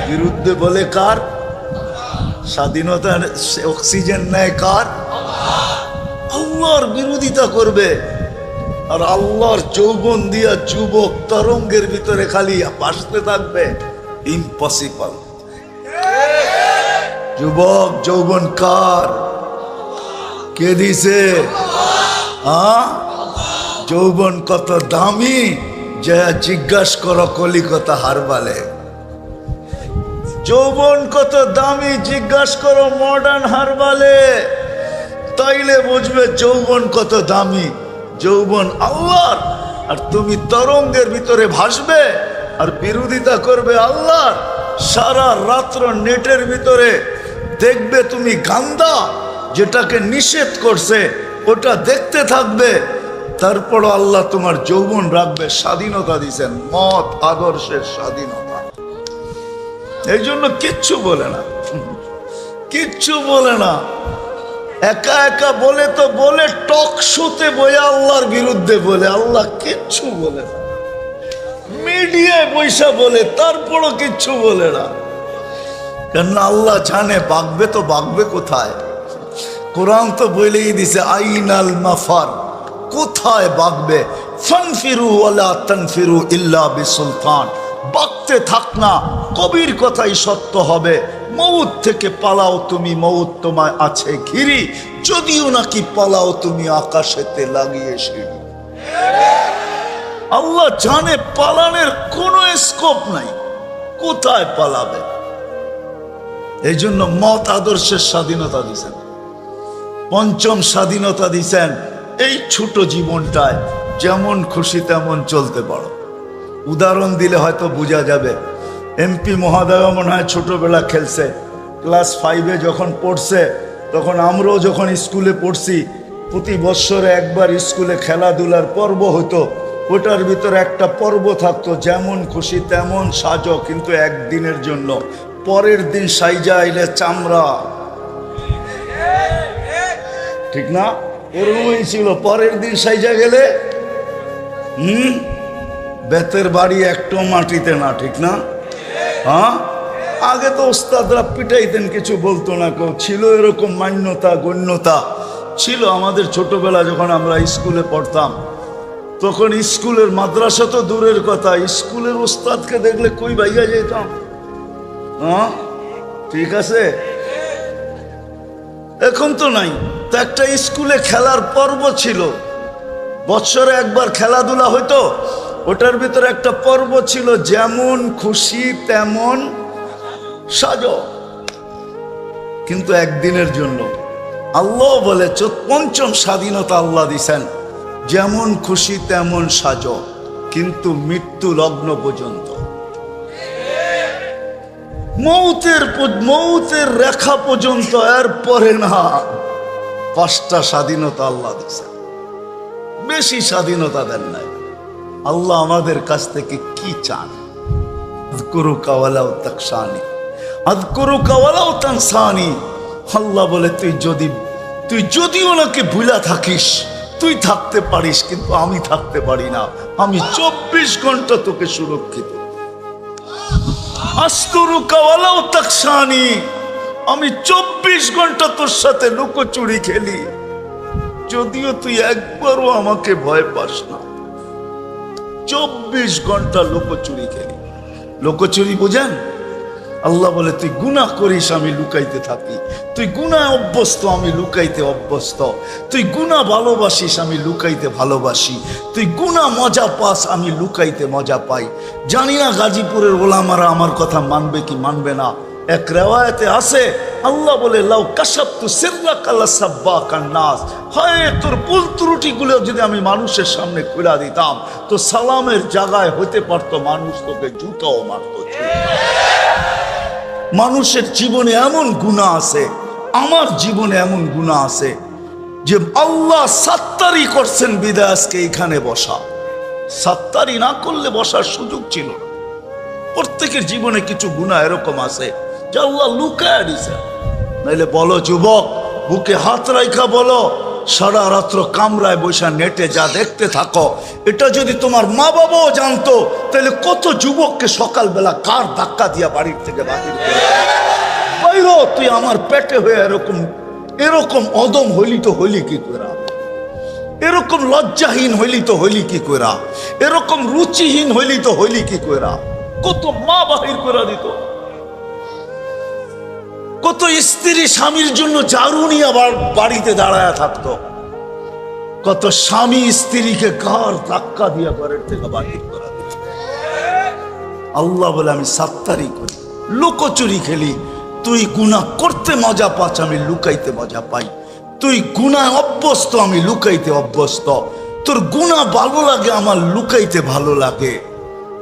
Speaker 1: বিরুদ্ধে বলে কার? স্বাধীনতা অক্সিজেন নেয় কার? আল্লাহর বিরোধিতা করবে। আর আল্লাহর যৌবন দিয়া যুবক তরঙ্গের ভিতরে খালি ভাসতে থাকবে, ইম্পসিবল। যুবক যৌবন কার? কে দিছে? যৌবন কত দামি, যা জিজ্ঞাসা করো কলিকাতা হারবালে। যৌবন কত দামি, জিজ্ঞাসা করো মডার্ন হারবালে, তাইলে বুঝবে যৌবন কত দামি। যৌবন আল্লাহর, আর তুমি তরঙ্গের ভিতরে ভাসবে আর বিরোধিতা করবে আল্লাহর। সারা রাত্র নেটের ভিতরে দেখবে তুমি গান্দা, যেটাকে নিষেধ করছে ওটা দেখতে থাকবে। তারপর আল্লাহ তোমার যৌবন রাখবে। স্বাধীনতা দিছেন, মত আদর্শের স্বাধীনতা। এই জন্য কিচ্ছু বলে না, কিচ্ছু বলে না। একা একা বলে তো বলে, টক শোতে বয়ে আল্লাহর বিরুদ্ধে বলে, আল্লাহ কিচ্ছু বলে না। মিডিয়ায় পয়সা বলে, তারপরও কিচ্ছু বলে না। কেন? আল্লাহ জানে বাগবে তো বাগবে কোথায়। কোরআন তো বলেই দিছে, আইনাল মাফার, কোথায় বাগবে। ফানফিরু ওয়ালা তানফিরু ইল্লা বিসুলতান, বাগতে থাক না, কবির কথাই সত্য হবে। মউত থেকে পালাও তুমি, মউত তোমায় আছে ঘিরি, যদিও নাকি পালাও তুমি আকাশেতে লাগিয়ে সিঁড়ি। আল্লাহ জানে পালানের কোনো স্কোপ নাই, কোথায় পালাবে। এই জন্য মত আদর্শের স্বাধীনতা দিছেন। পঞ্চম স্বাধীনতা দিছেন, এই ছোট জীবনটায় যেমন খুশি তেমন চলতে পারো। উদাহরণ দিলে হয়তো বোঝা যাবে। এমপি মহোদয় মনে হয় ছোটবেলা খেলছে, ক্লাস 5-এ যখন পড়ছে, তখন আমরাও যখন স্কুলে পড়ছি, প্রতি বৎসরে একবার স্কুলে খেলাধুলার পর্ব হতো। ওটার ভিতরে একটা পর্ব থাকতো, যেমন খুশি তেমন সাজো, কিন্তু একদিনের জন্য। পরের দিন সাইজা আইলে চামড়া, ঠিক না? এরকমই ছিল। পরের দিন সাইজা গেলে বেতের বাড়ি একটু মাটিতে না, ঠিক না? হ্যাঁ, আগে তো ওস্তাদরা পিটাইতেন, কিছু বলতো না কেউ। ছিল এরকম মান্যতা গণ্যতা ছিল আমাদের ছোটবেলা। যখন আমরা স্কুলে পড়তাম, তখন স্কুলের, মাদ্রাসা তো দূরের কথা, স্কুলের ওস্তাদকে দেখলে কই ভাইয়া যেতাম। হ্যাঁ, ঠিক আছে। এখন তো নাই। তো একটা স্কুলে খেলার পর্ব ছিল, বৎসরে একবার খেলাধুলা হইতো। ওটার ভিতরে একটা পর্ব ছিল, যেমন খুশি তেমন সাজো, কিন্তু একদিনের জন্য। আল্লাহ বলে পঞ্চম স্বাধীনতা আল্লাহ দিছেন, যেমন খুশি তেমন সাজো, কিন্তু মৃত্যু লগ্ন পর্যন্ত। মৌতের রেখা পর্যন্ত, এর পরে না। 5টা স্বাধীনতা আল্লাহ দিয়েছেন, বেশি স্বাধীনতা দেন নাই। আল্লাহ আমাদের কাছ থেকে কি চান? আযকুরুকা ওয়ালাউ তাকশানি, আযকুরুকা ওয়ালাউ তানসানি। আল্লাহ বলে তুই যদি ওনাকে ভুলা থাকিস, তুই থাকতে পারিস, কিন্তু আমি থাকতে পারি না। আমি 24 ঘন্টা তোকে সুরক্ষিত। আযকুরুকা ওয়ালাউ তাকশানি, আমি 24 ঘন্টা তোর সাথে লুকোচুরি খেলি, যদিও তুই একবারও আমাকে ভয় পাস না। 24 ঘন্টা লুকোচুরি খেলি। লুকোচুরি বুঝেন? আল্লাহ বলে তুই গুনাহ করিস, আমি লুকাইতে থাকি। তুই গুনাহ অভ্যস্ত, আমি লুকাইতে অভ্যস্ত। তুই গুনাহ ভালোবাসিস, আমি লুকাইতে ভালোবাসি। তুই গুনাহ মজা পাস, আমি লুকাইতে মজা পাই। জানি না গাজীপুরের ওলামারা আমার কথা মানবে কি মানবে না। এক রেওয়ায়েতে আছে, আল্লাহ বলে লাউ কাশাফতু সিররাকা লাসাব্বাকান নাস, হায় তোর ভুল ত্রুটিগুলো যদি আমি মানুষের সামনে খুলে দিতাম, তো সালামের জায়গায় হতে পারতো মানুষ তোকে জুতাও মারতো। মানুষের জীবনে এমন গুনাহ আছে, আমার জীবনে এমন গুনাহ আছে যে আল্লাহ সাত্তারি করছেন বিদায় আজকে এখানে বসা। সাত্তারি না করলে বসার সুযোগ ছিল না। প্রত্যেকের জীবনে কিছু গুনাহ এরকম আছে যে আল্লাহ লুকায় দিছে। নাইলে বলো যুবক, বুকে হাত রাইখা বলো, সারা রাত্র কামরায় বৈশা নেটে যা দেখতে থাকো, এটা যদি তোমার মা বাবাও জানতো, তাহলে কত যুবককে সকালবেলা কার ধাক্কা দিয়া বাড়ির থেকে বাহির করে বাইরো, তুই আমার পেটে হয়ে এরকম অদম হইলি তো হইলি কি করে? এরকম লজ্জাহীন হইলি তো হইলি কি করে? এরকম রুচিহীন হইলি তো হইলি কি করে? কত মা বাহির করে দিত, কত স্ত্রী স্বামীর জন্য ঝাড়ু নিয়ে আবার বাড়িতে দাঁড়ায় থাকতো, কত স্বামী স্ত্রীকে ঘর ধাক্কা দিয়া ঘরের থেকে বাহির করে দিত। আল্লাহ বলে আমি সাত্তারি করি, লুকোচুরি খেলি। তুই গুনাহ করতে মজা পাস, আমি লুকাইতে মজা পাই। তুই গুনাহ অভ্যস্ত, আমি লুকাইতে অভ্যস্ত। তোর গুনাহ ভালো লাগে, আমার লুকাইতে ভালো লাগে।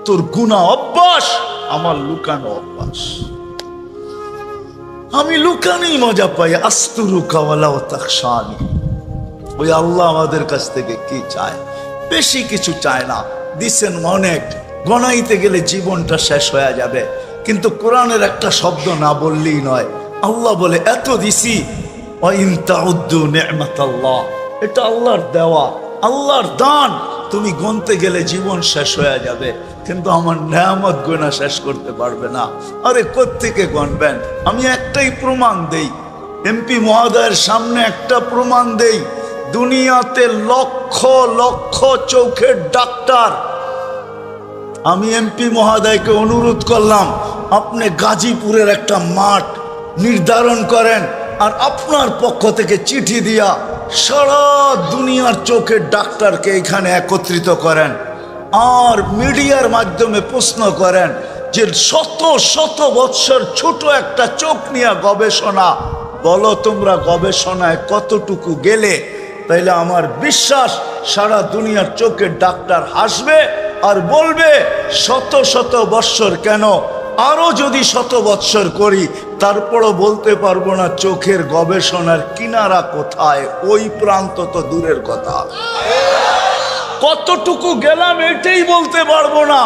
Speaker 1: তোর গুনাহ অভ্যাস, আমার লুকানো অভ্যাস। আমি লুকানোই মজা পাই। আস্তুরুকা ওয়ালাউ তাকশানি। ওই আল্লাহ আমাদের কাছ থেকে কি চায়? বেশি কিছু চায় না, দিছেন অনেক। গণাইতে গেলে জীবনটা শেষ হয়ে যাবে, কিন্তু কোরআনের একটা শব্দ না বললেই নয়। আল্লাহ বলে এত দিছি, ওয়া ইন তাউদ্দু নি'মাতাল্লাহ, এটা আল্লাহর দেওয়া, আল্লাহর দান। তুমি গুনতে গেলে জীবন শেষ হয়ে যাবে, কিন্তু আমার নেয়ামত গোনা শেষ করতে পারবে না। আরে কোত্থেকে গণবেন? আমি একটাই প্রমাণ দেই, এমপি মহোদয়ের সামনে একটা প্রমাণ দেই। দুনিয়াতে লক্ষ লক্ষ চোখের ডাক্তার। আমি এমপি মহোদয়কে অনুরোধ করলাম, আপনি গাজীপুরের একটা মাঠ নির্ধারণ করেন, আর আপনার পক্ষ থেকে চিঠি দিয়া সারা দুনিয়ার চোখের ডাক্তারকে এখানে একত্রিত করেন, আর মিডিয়ার মাধ্যমে প্রশ্ন করেন যে শত শত বৎসর ছোট একটা চোখ নিয়ে গবেষণা, বলো তোমরা গবেষণায় কতটুকু গেলে? তাইলে আমার বিশ্বাস সারা দুনিয়ার চোখের ডাক্তার হাসবে আর বলবে শত শত বৎসর কেন, আরো যদি শত বৎসর করি তারপরও বলতে পারবো না চোখের গবেষণার কিনারা কোথায়, ওই প্রান্ত তো দূরের কথা। কতটুকু গেলাম এটাই বলতে পারবো না,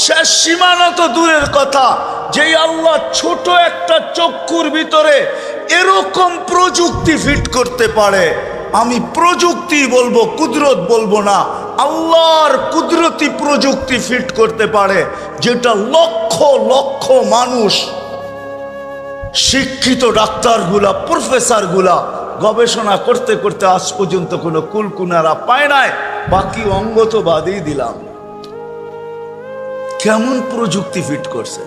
Speaker 1: শেষ সীমানা তো দূরের কথা। যেই আল্লাহ ছোট একটা চক্ষুর ভিতরে এরকম প্রযুক্তি ফিট করতে পারে, আমি প্রযুক্তি বলবো, কুদরত বলবো না, আল্লাহর কুদরতি প্রযুক্তি ফিট করতে পারে, যেটা লক্ষ লক্ষ মানুষ, শিক্ষিত ডাক্তারগুলা, প্রফেসরগুলা গবেষণা করতে করতে আজ পর্যন্ত কোনো কুলকুনারা পায় নাই। বাকি অঙ্গ তো বাদই দিলাম, কেমন প্রযুক্তি ফিট করছে।